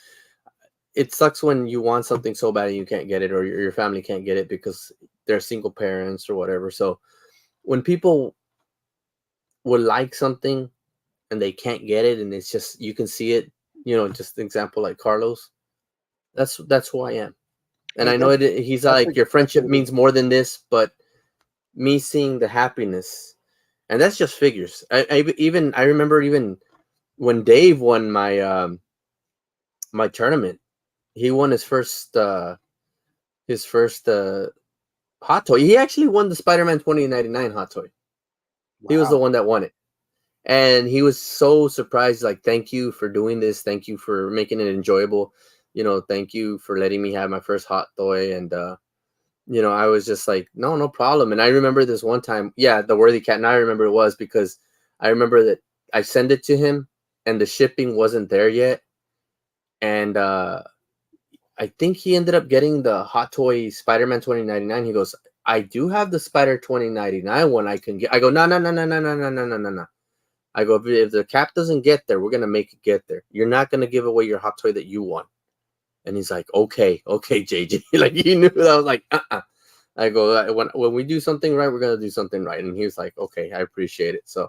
It sucks when you want something so bad and you can't get it, or your family can't get it because they're single parents or whatever. So when people would like something and they can't get it, and it's just you can see it, just an example like Carlos. That's who I am. And Hey, I know he's that's like, your friendship means more than this, but me seeing the happiness, and that's just figures. I remember even when Dave won my tournament, he won his first hot toy. He actually won the Spider-Man 2099 hot toy. He was the wow. one that won it. And he was so surprised, like, thank you for doing this. Thank you for making it enjoyable. Thank you for letting me have my first hot toy. And, I was just like, no problem. And I remember this one time, yeah, the Worthy Cat. And I remember it was because I remember that I sent it to him and the shipping wasn't there yet. And I think he ended up getting the Hot Toy Spider-Man 2099. He goes, I do have the Spider 2099 one I can get. I go, no. I go, if the cap doesn't get there, we're going to make it get there. You're not going to give away your hot toy that you won. And he's like, okay, JJ. Like, he knew that. I was like, I go, when we do something right, we're going to do something right. And he was like, okay, I appreciate it. So I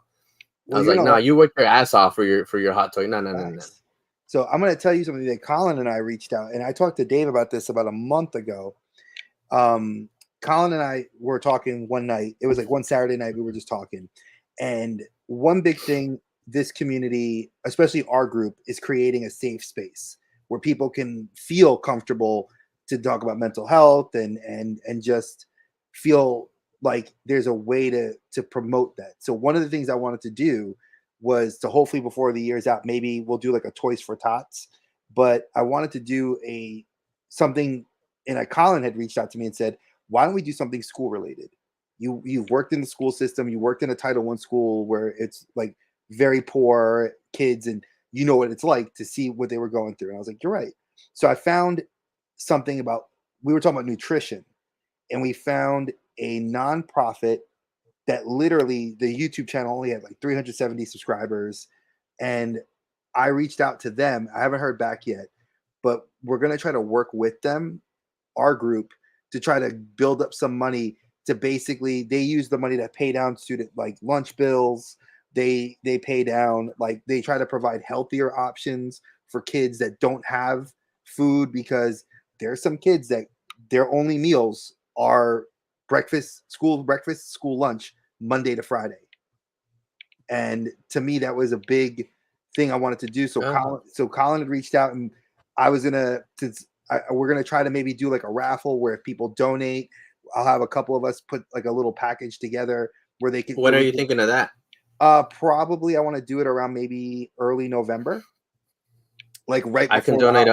Well, was like, no, you worked your ass off for your hot toy. No. nice. So I'm going to tell you something that Colin and I reached out, and I talked to Dave about this about a month ago. Colin and I were talking one night. It was like one Saturday night. We were just talking. And one big thing this community, especially our group, is creating a safe space where people can feel comfortable to talk about mental health and just feel like there's a way to promote that. So one of the things I wanted to do was to hopefully before the year's out, maybe we'll do like a Toys for Tots. But I wanted to do something, and Colin had reached out to me and said, why don't we do something school related? You've worked in the school system, you worked in a Title I school where it's like very poor kids, and you know what it's like to see what they were going through. And I was like, you're right. So I found something about, we were talking about nutrition, and we found a nonprofit that literally, the YouTube channel only had like 370 subscribers. And I reached out to them. I haven't heard back yet, but we're going to try to work with them, our group, to try to build up some money to basically, they use the money to pay down student like lunch bills. They pay down, like they try to provide healthier options for kids that don't have food, because there's some kids that their only meals are breakfast, school lunch, Monday to Friday. And to me, that was a big thing I wanted to do. So Colin had reached out, and I was gonna, we're gonna try to maybe do like a raffle where if people donate, I'll have a couple of us put like a little package together where they can. What are you thinking of that? Probably I want to do it around maybe early November, like right before I can donate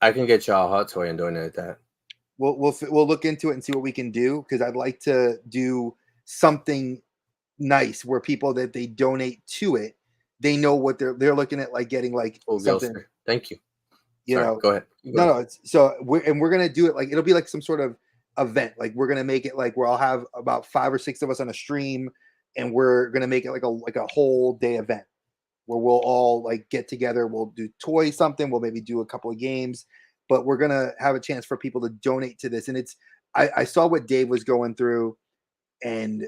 I can get y'all a hot toy and donate that. We'll look into it and see what we can do, because I'd like to do something nice where people that they donate to it, they know what they're looking at, like getting like something. Thank you. Know, go ahead. No, so we're gonna do it like, it'll be like some sort of event. Like we're gonna make it like where I'll have about 5 or 6 of us on a stream, and we're gonna make it like a whole day event where we'll all like get together. We'll do toy something. We'll maybe do a couple of games, but we're gonna have a chance for people to donate to this. And it's, I saw what Dave was going through, and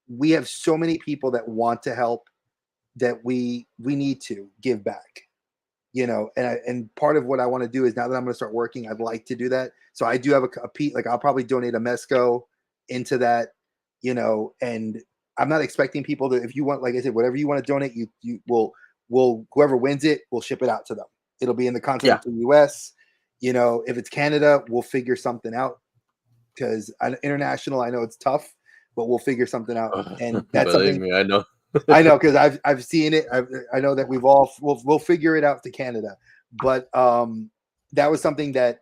we have so many people that want to help that we need to give back, and part of what I want to do is, now that I'm going to start working, I'd like to do that. So I do have like I'll probably donate a Mesco into that, and I'm not expecting people to, if you want, like I said, whatever you want to donate, you will whoever wins it, we'll ship it out to them. It'll be in the continental US. If it's Canada, we'll figure something out, because international, I know it's tough, but we'll figure something out. And that's Believe something me, I know. I know, because I've seen it. I know that we'll figure it out to Canada. But that was something that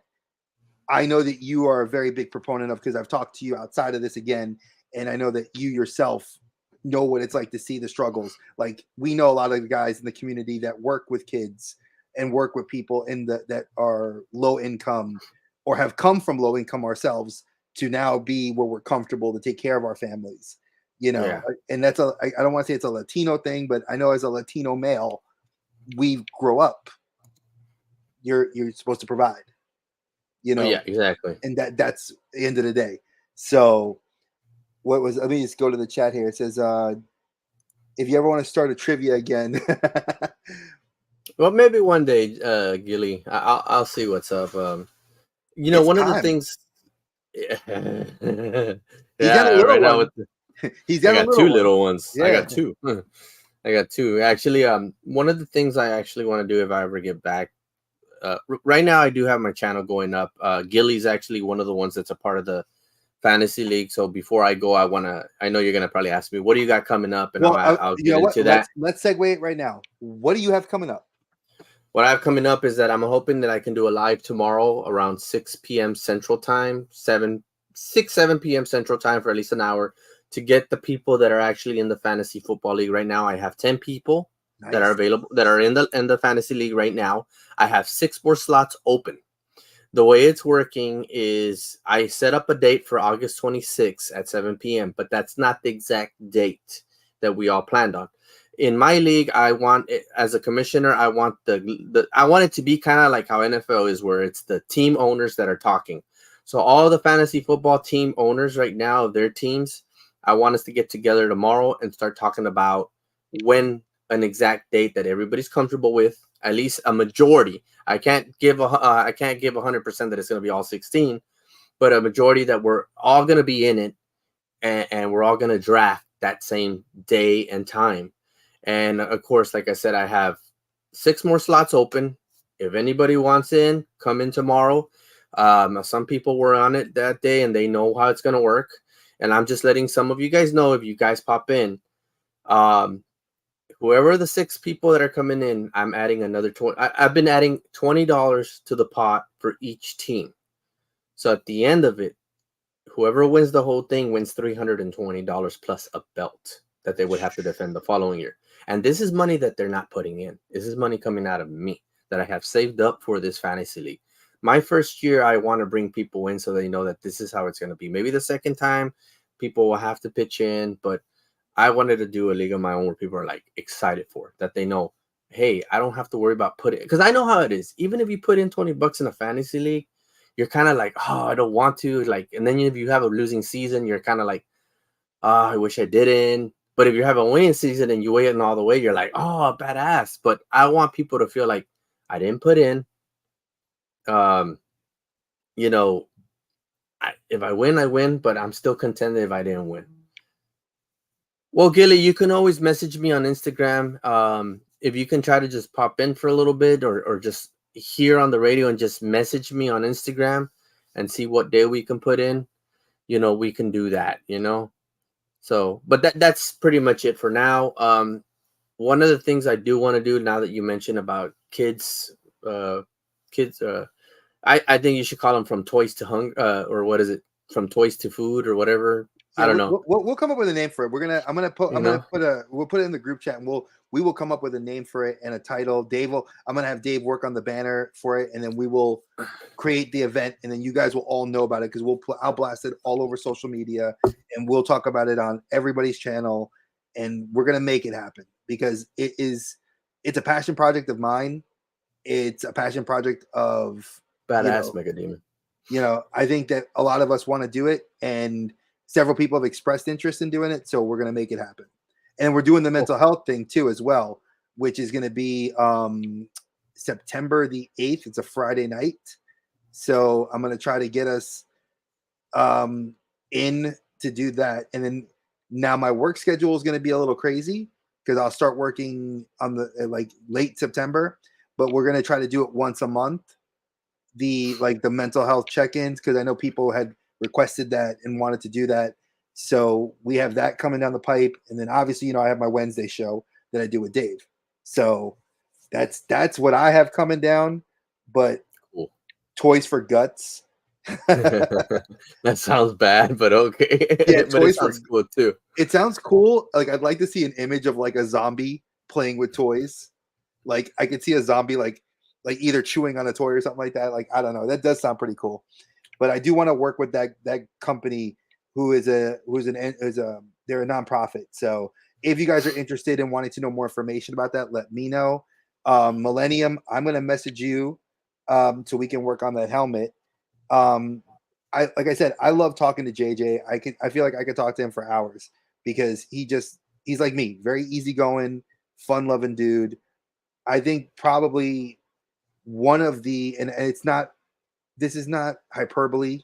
I know that you are a very big proponent of, because I've talked to you outside of this again, and I know that you yourself know what it's like to see the struggles. Like, we know a lot of the guys in the community that work with kids and work with people that are low income, or have come from low income ourselves, to now be where we're comfortable to take care of our families. And that's I don't want to say it's a Latino thing, but I know as a Latino male, we grow up. You're supposed to provide, Yeah, exactly. And that's the end of the day. So let me just go to the chat here. It says, if you ever want to start a trivia again. Well, maybe one day, Gilly, I'll see what's up. One of the things. Yeah, right now he's got I got two little ones. Yeah. I got two. Actually, one of the things I actually want to do if I ever get back, right now I do have my channel going up. Gilly's actually one of the ones that's a part of the fantasy league. So before I go, I know you're gonna probably ask me, what do you got coming up? And I'll get into that. Let's segue it right now. What do you have coming up? What I have coming up is that I'm hoping that I can do a live tomorrow around 6 p.m. Central Time, 7 p.m. Central Time, for at least an hour, to get the people that are actually in the fantasy football league. Right now, I have 10 people that are available, that are in the fantasy league right now. I have 6 more slots open. The way it's working is I set up a date for August 26th at 7 p.m., but that's not the exact date that we all planned on. In my league, I want it, as a commissioner, I want I want it to be kind of like how NFL is, where it's the team owners that are talking. So all the fantasy football team owners right now of their teams, I want us to get together tomorrow and start talking about when an exact date that everybody's comfortable with, at least a majority. I can't give 100% that it's going to be all 16, but a majority that we're all going to be in it, and we're all going to draft that same day and time. And of course, like I said, I have 6 more slots open. If anybody wants in, come in tomorrow. Some people were on it that day and they know how it's going to work. And I'm just letting some of you guys know, if you guys pop in, whoever the 6 people that are coming in, I'm adding another 20. I've been adding $20 to the pot for each team. So at the end of it, whoever wins the whole thing wins $320 plus a belt. that they would have to defend the following year. And this is money that they're not putting in. This is money coming out of me that I have saved up for this fantasy league. My first year, I want to bring people in so they know that this is how it's going to be. Maybe the second time, people will have to pitch in, but I wanted to do a league of my own where people are like excited for it, that they know, hey, I don't have to worry about putting, because I know how it is. Even if you put in $20 in a fantasy league, you're kind of like, oh, I don't want to. Like, and then if you have a losing season, you're kind of like, oh, I wish I didn't. But if you have a winning season and you wait all the way, you're like, oh, badass. But I want people to feel like I didn't put in. You know, if I win, I win, but I'm still contented if I didn't win. Well, Gilly, you can always message me on Instagram. If you can try to just pop in for a little bit or just here on the radio and just message me on Instagram and see what day we can put in, we can do that, So, but that's pretty much it for now. One of the things I do want to do now that you mentioned about kids, I think you should call them from toys to hunger, or what is it? From toys to food or whatever. Yeah, I don't know. We'll come up with a name for it. We'll put it in the group chat, and we will come up with a name for it and a title. I'm gonna have Dave work on the banner for it, and then we will create the event, and then you guys will all know about it because I'll blast it all over social media, and we'll talk about it on everybody's channel, and we're gonna make it happen because it's a passion project of mine. It's a passion project of Badass Mega Demon. I think that a lot of us want to do it, and several people have expressed interest in doing it, so we're going to make it happen. And we're doing the mental health thing too as well, which is going to be September the 8th. It's a Friday night. So I'm going to try to get us in to do that. And then now my work schedule is going to be a little crazy because I'll start working on the late September, but we're going to try to do it once a month. The mental health check-ins, because I know people had requested that and wanted to do that. So we have that coming down the pipe. And then obviously, I have my Wednesday show that I do with Dave. So that's what I have coming down. But cool. Toys for Guts. That sounds bad, but okay. Yeah, but it sounds cool too. It sounds cool. I'd like to see an image of a zombie playing with toys. I could see a zombie either chewing on a toy or something like that. I don't know. That does sound pretty cool. But I do want to work with that company they're a nonprofit. So if you guys are interested in wanting to know more information about that, let me know. Millennium, I'm going to message you so we can work on that helmet. Like I said, I love talking to JJ. I feel like I could talk to him for hours because he's like me, very easygoing, fun-loving dude. I think probably one of the, and this is not hyperbole,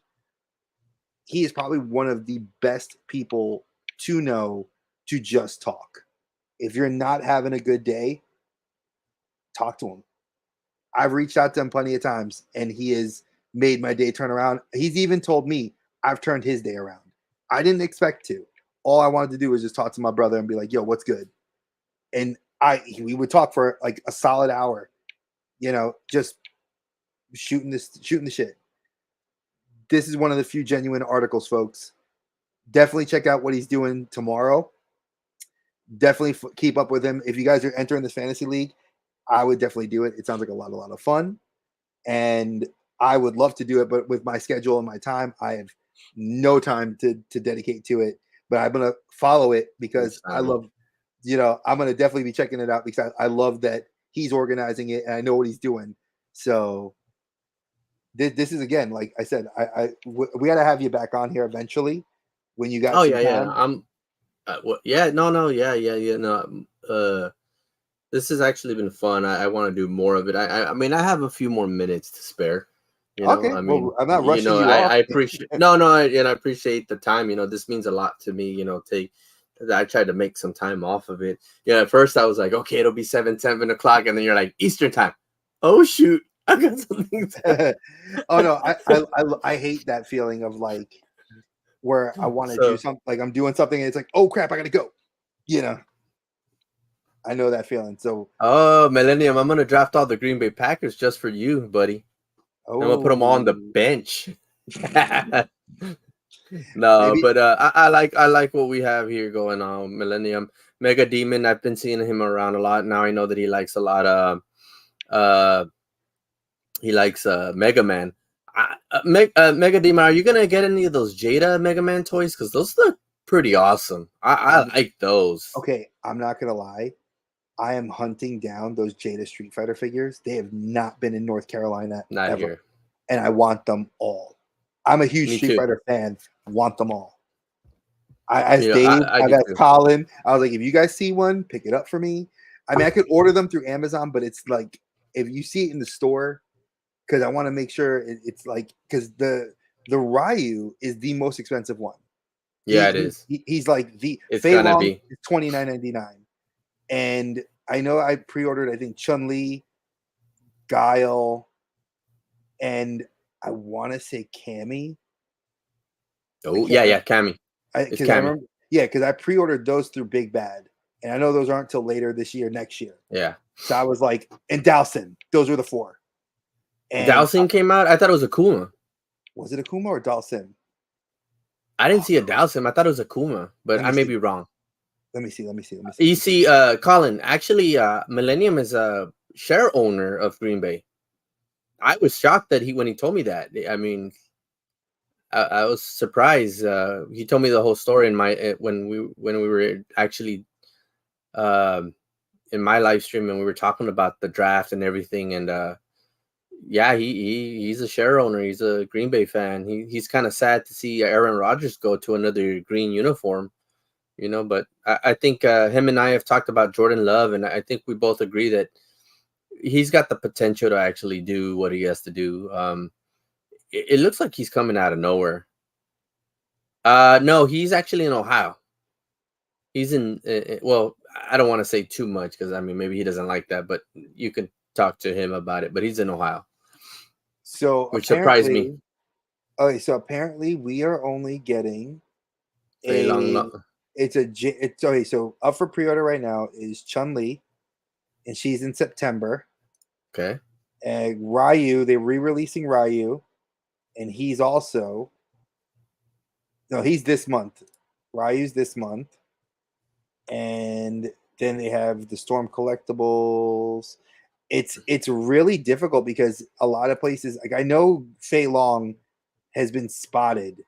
he is probably one of the best people to know to just talk. If you're not having a good day, talk to him. I've reached out to him plenty of times and he has made my day turn around. He's even told me I've turned his day around. I didn't expect to. All I wanted to do was just talk to my brother and be like, yo, what's good? And we would talk for a solid hour, just shooting the shit. This is one of the few genuine articles, folks. Definitely check out what he's doing tomorrow. Definitely keep up with him. If you guys are entering this fantasy league, I would definitely do it. It sounds like a lot of fun. And I would love to do it, but with my schedule and my time, I have no time to dedicate to it. But I'm going to follow it because I love, I'm going to definitely be checking it out because I love that he's organizing it and I know what he's doing. So this is, again, like I said, we got to have you back on here eventually when you got some time. This has actually been fun. I want to do more of it. I mean, I have a few more minutes to spare. Okay. I mean, well, I'm not rushing you off. I appreciate I appreciate the time. This means a lot to me. I tried to make some time off of it. At first I was like, okay, it'll be 7 o'clock, and then you're like, Eastern time. Oh shoot, I got something. Oh no, I hate that feeling of where I want to do something, I'm doing something and it's like, oh crap, I gotta go. I know that feeling. So Millennium, I'm gonna draft all the Green Bay Packers just for you, buddy. I'm gonna put them all on the bench. No, Maybe but I like what we have here going on. Millennium Mega Demon. I've been seeing him around a lot now. I know that he likes a lot of uh he likes Mega Man. Mega Demon, are you gonna get any of those Jada Mega Man toys? Because those look pretty awesome. I I'm like those. okay. I'm not gonna lie. I am hunting down those Jada Street Fighter figures. They have not been in North Carolina Not ever, here. and I want them all. I'm a huge Me Street too. Fighter fan. Want them all. I asked You know, Dave, I I've do asked too. Colin. I was like, if you guys see one, pick it up for me. I mean, I could order them through Amazon, but it's like if you see it in the store, because I want to make sure it's like because the Ryu is the most expensive one. Yeah, it is. He's like the It's Fei gonna Long be. is $29.99, and I know I pre-ordered. I think Chun Li, Guile, and I want to say Cammy. I Oh can't yeah, remember. yeah, Cammy. It's Because I Cammy. remember, yeah, because I pre-ordered those through Big Bad, and I know those aren't till later this year, next year. Yeah. So I was like, and Dowson, those were the four. And Dowsing came out. I thought it was a Kuma. was it Akuma or Dawson? I didn't see a Dowsing. I thought it was a Kuma, but Let I me may see. be wrong. Let me see. Let me see. Let me see. You see, Colin, actually, Millennium is a share owner of Green Bay. I was shocked that when he told me that. I mean, I was surprised. He told me the whole story in my when we were actually um, in my live stream and we were talking about the draft and everything. And yeah, he's a share owner. He's a Green Bay fan. He's kind of sad to see Aaron Rodgers go to another green uniform. But I think him and I have talked about Jordan Love, and I think we both agree that he's got the potential to actually do what he has to do. It looks like he's coming out of nowhere. No, he's actually in Ohio. He's in. Well, I don't want to say too much because I mean maybe he doesn't like that, but you can talk to him about it. But he's in Ohio, So which surprised me. apparently, okay. So apparently, we are only getting Fei Long. a. It's okay. So up for pre-order right now is Chun Li, and she's in September. Okay. And Ryu, they're re-releasing Ryu, and he's also no, he's this month. Ryu's this month, and then they have the Storm collectibles. It's really difficult because a lot of places, like I know Fei Long has been spotted.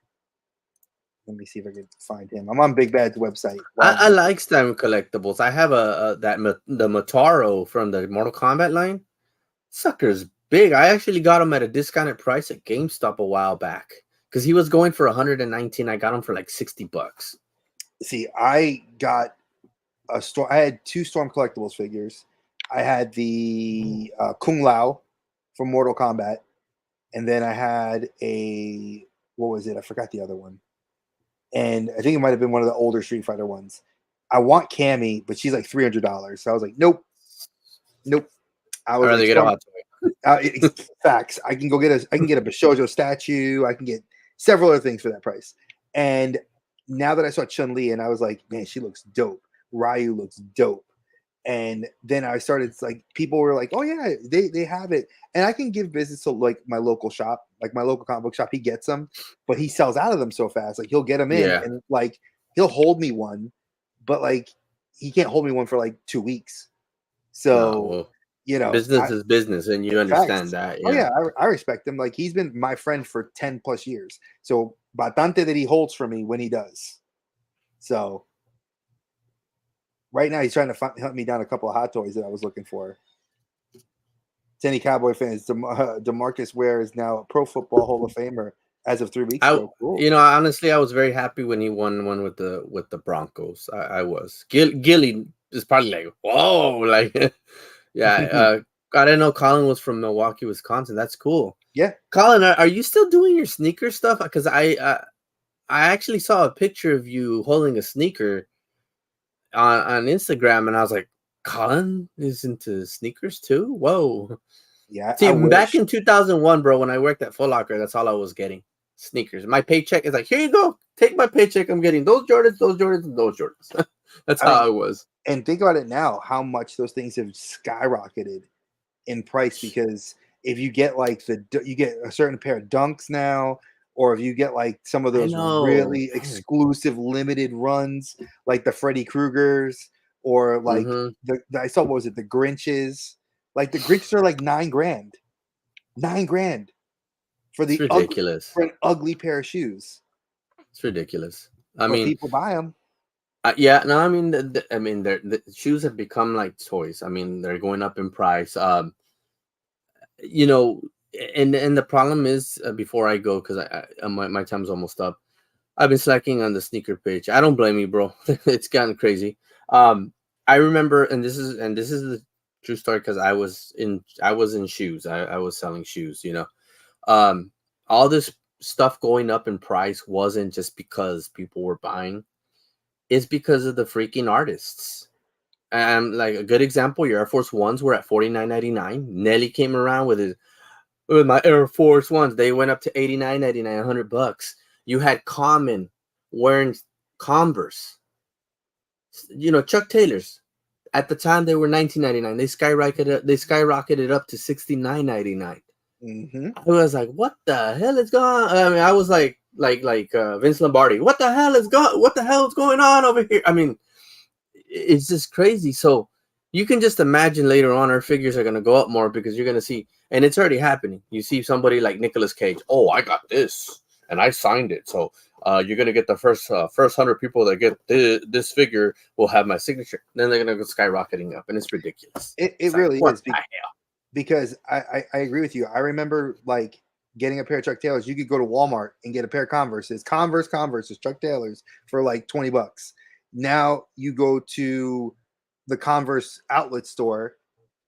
Let me see if I can find him. I'm on Big Bad's website. I like STEM collectibles. I have the Motaro from the Mortal Kombat line. Sucker's big. I actually got him at a discounted price at GameStop a while back because he was going for 119. I got him for like $60. See, I got a storm. I had two Storm collectibles figures. I had the Kung Lao from Mortal Kombat, and then I had a what was it? I forgot the other one. And I think it might have been one of the older Street Fighter ones. I want Cammy, but she's like $300. So I was like, nope, nope. I I'd was rather like, get a hot toy. facts. I can go get I can get a Bishojo statue. I can get several other things for that price. And now that I saw Chun Li, and I was like, man, she looks dope. Ryu looks dope. And then I started like people were like, oh yeah, they have it, and I can give business to like my local shop, like my local comic book shop. He gets them, but he sells out of them so fast. Like he'll get them in, Yeah. and like he'll hold me one, but like he can't hold me one for like 2 weeks. No, So well, you know, business is business, and you understand facts. that. Oh Yeah. yeah, I respect him. Like he's been my friend for 10 plus years. So bastante that he holds for me when he does. So right now he's trying to hunt me down a couple of hot toys that I was looking for. To any Cowboy fans, DeMarcus Ware is now a Pro Football Hall of Famer as of 3 weeks ago. Cool. Honestly, I was very happy when he won one with the Broncos. I was. Gilly is probably like, whoa, like, yeah. I didn't know Colin was from Milwaukee, Wisconsin. That's cool. Yeah, Colin, are you still doing your sneaker stuff? Because I actually saw a picture of you holding a sneaker on Instagram, and I was like, Colin is into sneakers too. Whoa. yeah. See, I back wish. in 2001, bro, when I worked at Foot Locker, that's all I was getting. Sneakers. My paycheck is like, here you go. Take my paycheck. I'm getting those Jordans, and those Jordans. That's how I was. And think about it now, how much those things have skyrocketed in price because if you get like you get a certain pair of dunks now, or if you get like some of I those know. really exclusive limited runs, like the Freddy Kruegers, or like Mm-hmm. I saw, what was it, the Grinches? Like the Grinches are like $9,000, $9,000 for It's ridiculous. for an ugly pair of shoes, It's ridiculous. I but mean, people buy them. yeah, no, I mean, the shoes have become like toys. I mean, they're going up in price. You know, and the problem is, before I go, because my time's almost up. I've been slacking on the sneaker page. I don't blame you, bro. It's gotten crazy. I remember, and this is the true story, because I was in shoes. I was selling shoes. You know, all this stuff going up in price wasn't just because people were buying. It's because of the freaking artists. And like a good example, your Air Force Ones were at $49.99. Nelly came around with my Air Force Ones. They went up to $89.99, $100. You had Common wearing Converse. You know, Chuck Taylors. At the time, they were $19.99. They skyrocketed up to $69.99. Mm-hmm. I was like, "What the hell is going on?" I mean, I was like Vince Lombardi. What the hell is going on over here? I mean, it's just crazy. So you can just imagine later on our figures are going to go up more, because you're going to see, and it's already happening. You see somebody like Nicolas Cage. Oh, I got this and I signed it. So you're going to get the first 100 people that get this figure will have my signature. Then they're going to go skyrocketing up, and it's ridiculous. It It's like, really what is, the hell? because I agree with you. I remember like getting a pair of Chuck Taylors. You could go to Walmart and get a pair of Converses, Converses, Chuck Taylors for like $20. Now you go to the Converse outlet store,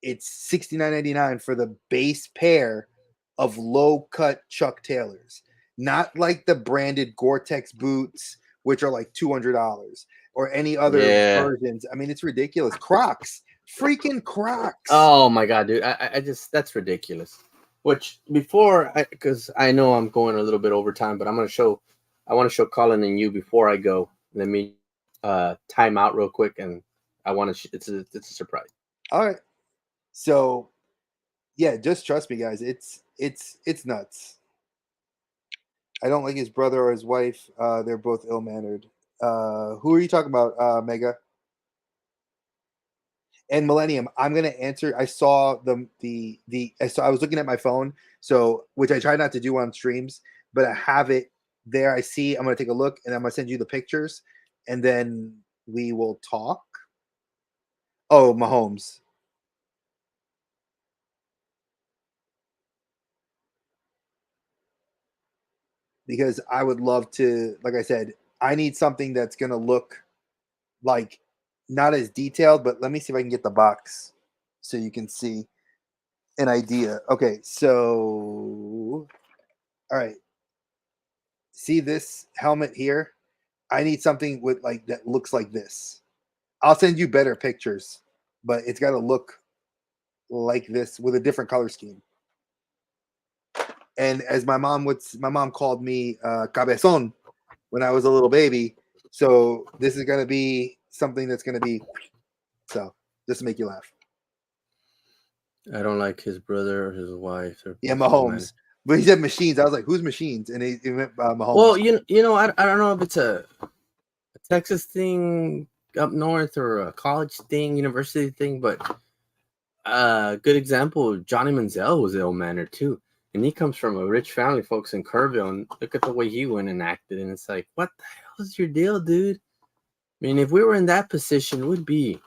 it's $69.99 for the base pair of low cut Chuck Taylors, not like the branded Gore-Tex boots, which are like $200, or any other Yeah. versions. I mean, it's ridiculous. Crocs, freaking Crocs. Oh my god, dude! I just, that's ridiculous. Which before, because I know I'm going a little bit over time, but I want to show Colin and you before I go. Let me time out real quick, and I want to. It's a surprise. All right. So yeah, just trust me, guys. It's nuts. I don't like his brother or his wife. They're both ill mannered. Who are you talking about, Mega? And Millennium, I'm gonna answer. I saw I was looking at my phone, so which I try not to do on streams, but I have it there. I see. I'm gonna take a look, and I'm gonna send you the pictures, and then we will talk. Oh, Mahomes. Because I would love to, like I said, I need something that's gonna look like not as detailed, but let me see if I can get the box so you can see an idea. Okay, so all right. See this helmet here? I need something with like that looks like this. I'll send you better pictures, but it's got to look like this with a different color scheme. And as my mom called me cabezon when I was a little baby. So this is gonna be something that's gonna be so just to make you laugh. I don't like his brother or his wife. They're Yeah, both ill mannered. Mahomes. But he said machines. I was like, who's machines? And he went Well, Mahomes. you know, I don't know if it's a Texas thing up north, or a college thing, university thing, but good example, Johnny Manziel was ill mannered too. And he comes from a rich family, folks, in Kerrville, and look at the way he went and acted. And it's like, what the hell is your deal, dude? I mean, if we were in that position, we'd be,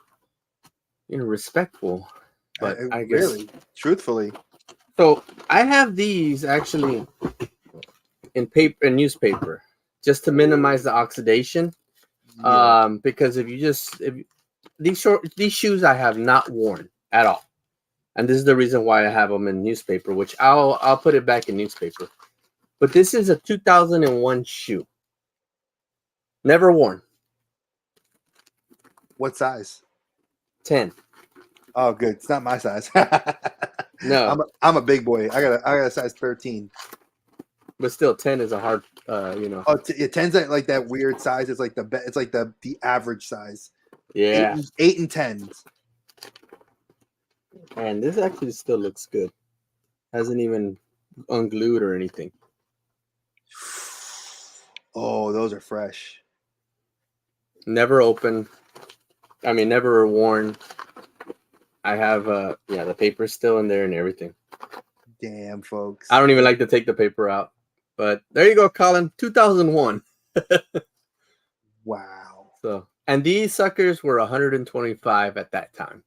respectful. But I guess Really, truthfully. so. I have these actually in paper and newspaper, just to minimize the oxidation. Yeah. Because if these shoes I have not worn at all, and this is the reason why I have them in newspaper, which I'll put it back in newspaper. But this is a 2001 shoe, never worn. What size? 10. Oh, good. It's not my size. No, I'm a big boy. I got a size 13. but still, 10 is a hard, Oh, it tends like that weird size. It's like the average size. Yeah. 8 and 10s. And this actually still looks good. Hasn't even unglued or anything. Oh, those are fresh. Never opened. I mean, never worn. I have the paper's still in there and everything. Damn, folks. I don't even like to take the paper out. But there you go, Colin. 2001. Wow. So, and these suckers were 125 at that time.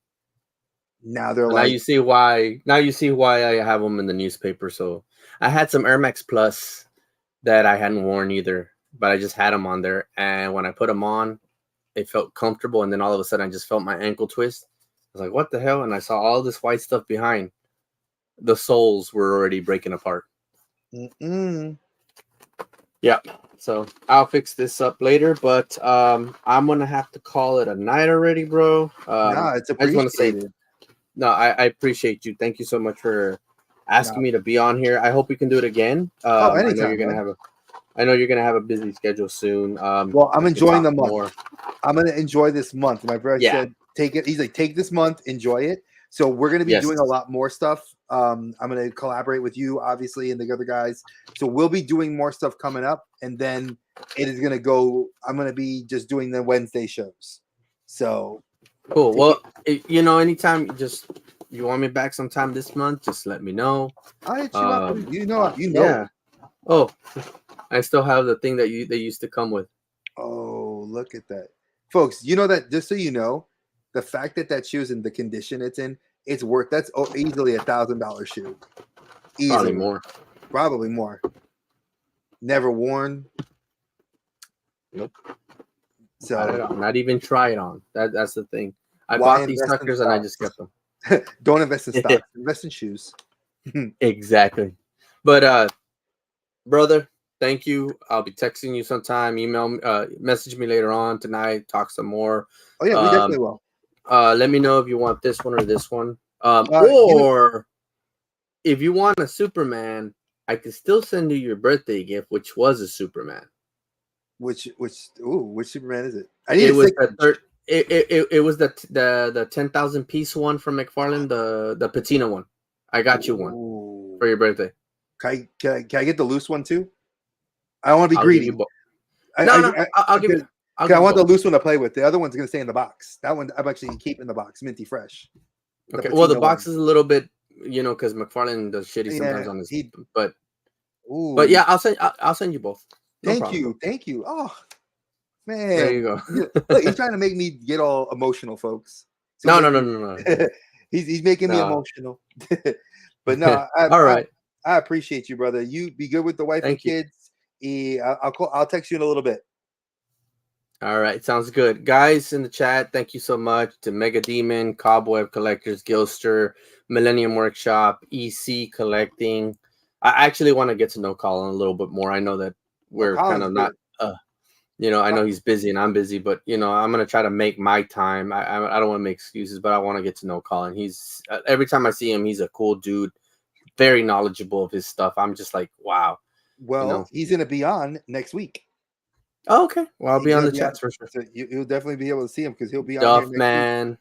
Now they're So like, now you see why. Now you see why I have them in the newspaper. So I had some Air Max Plus that I hadn't worn either, but I just had them on there. And when I put them on, it felt comfortable. And then all of a sudden, I just felt my ankle twist. I was like, "What the hell?" And I saw all this white stuff behind. The soles were already breaking apart. Yeah. So I'll fix this up later, but I'm gonna have to call it a night already, bro. nah, it's I just want to say, appreciated. no, I appreciate you. Thank you so much for asking Nah. me to be on here. I hope we can do it again. Oh, I know anytime, you're gonna man. have a busy schedule soon. Well, I'm we can enjoying talk the month. more. I'm gonna enjoy this month. My brother Yeah. said, take it. He's like, take this month, enjoy it. So we're gonna be Yes. doing a lot more stuff. I'm gonna collaborate with you, obviously, and the other guys. So we'll be doing more stuff coming up, and then it is gonna go. I'm gonna be just doing the Wednesday shows. So Cool. take Well, anytime you want me back sometime this month, just let me know. I'll hit you up. You know Yeah. it. Oh, I still have the thing that they used to come with. Oh, look at that, folks. You know that, just so you know, the fact that that shoe's in the condition it's in, it's worth. That's easily $1,000 shoe. Easily. Probably more. Never worn. Nope. So not even try it on. That's the thing. I why bought these invest in suckers and I just kept them. Don't invest in stocks. Invest in shoes. Exactly. But brother, thank you. I'll be texting you sometime. Message me later on tonight. Talk some more. Oh yeah, we definitely will. Let me know if you want this one or this one. If you want a Superman, I can still send you your birthday gift, which was a Superman. Which Superman is it? It was the 10,000 piece one from McFarlane, the patina one. I got you one for your birthday. Can I get the loose one too? I don't want to be greedy. I'll give you. I want the loose one to play with. The other one's gonna stay in the box. That one I'm actually keeping in the box, minty fresh. Okay. Well, the box is a little bit, because McFarlane does shitty sometimes on his. But yeah, I'll send you both. No problem. Thank you. Oh man, there you go. Look, he's trying to make me get all emotional, folks. So no. he's making me emotional. But no, all right. I appreciate you, brother. You be good with the wife and kids. I'll text you in a little bit. All right, sounds good. Guys in the chat, thank you so much to Mega Demon, Cobweb Collectors, Gilster, Millennium Workshop, EC Collecting. I actually want to get to know Colin a little bit more. I know that we're kind of not, I know he's busy and I'm busy, but I'm gonna try to make my time. I don't want to make excuses, but I want to get to know Colin. He's every time I see him, he's a cool dude, very knowledgeable of his stuff. I'm just like, wow. Well, he's gonna be on next week. Oh, okay. Well, I'll be on the chats for sure. So you'll definitely be able to see him because he'll be on Duff here next Man,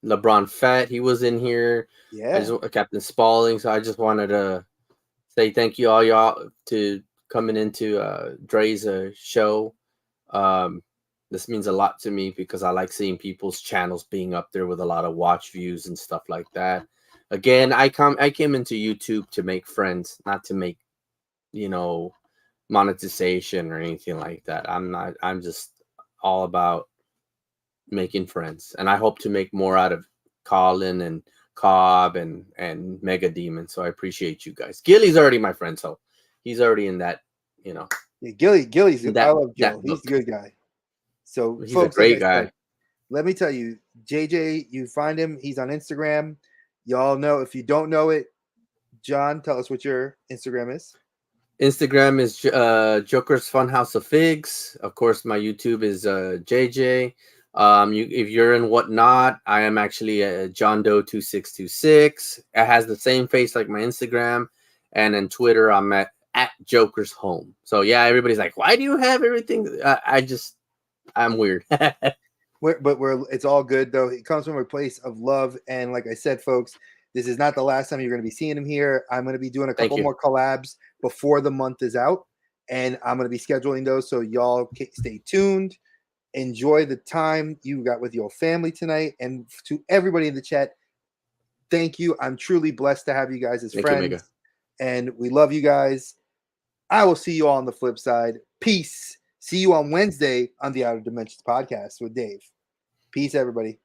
week. LeBron Fett, he was in here. Yeah. Captain Spaulding. So I just wanted to say thank you all y'all to coming into Dre's show. This means a lot to me because I like seeing people's channels being up there with a lot of watch views and stuff like that. Again, I came into YouTube to make friends, not to make, monetization or anything like that. I'm just all about making friends, and I hope to make more out of Colin and Cobb and Mega Demon. So I appreciate you guys. Gilly's already my friend, so he's already in that, Yeah, Gilly's I love Gil. He's a good guy. So he's folks, a great guy. Let me tell you, JJ, you find him. He's on Instagram. Y'all know. If you don't know it, John, tell us what your Instagram is. Instagram is Joker's Funhouse of Figs. Of course, my YouTube is JJ. If you're in Whatnot, I am actually John Doe 2626. It has the same face like my Instagram, and in Twitter, I'm at Joker's Home. So yeah, everybody's like, "Why do you have everything?" I'm weird. It's all good though. It comes from a place of love, and like I said, folks, this is not the last time you're going to be seeing him here. I'm going to be doing a couple more collabs before the month is out. and I'm going to be scheduling those. So y'all stay tuned. Enjoy the time you got with your family tonight. And to everybody in the chat, thank you. I'm truly blessed to have you guys as friends. And we love you guys. I will see you all on the flip side. Peace. See you on Wednesday on the Outer Dimensions podcast with Dave. Peace, everybody.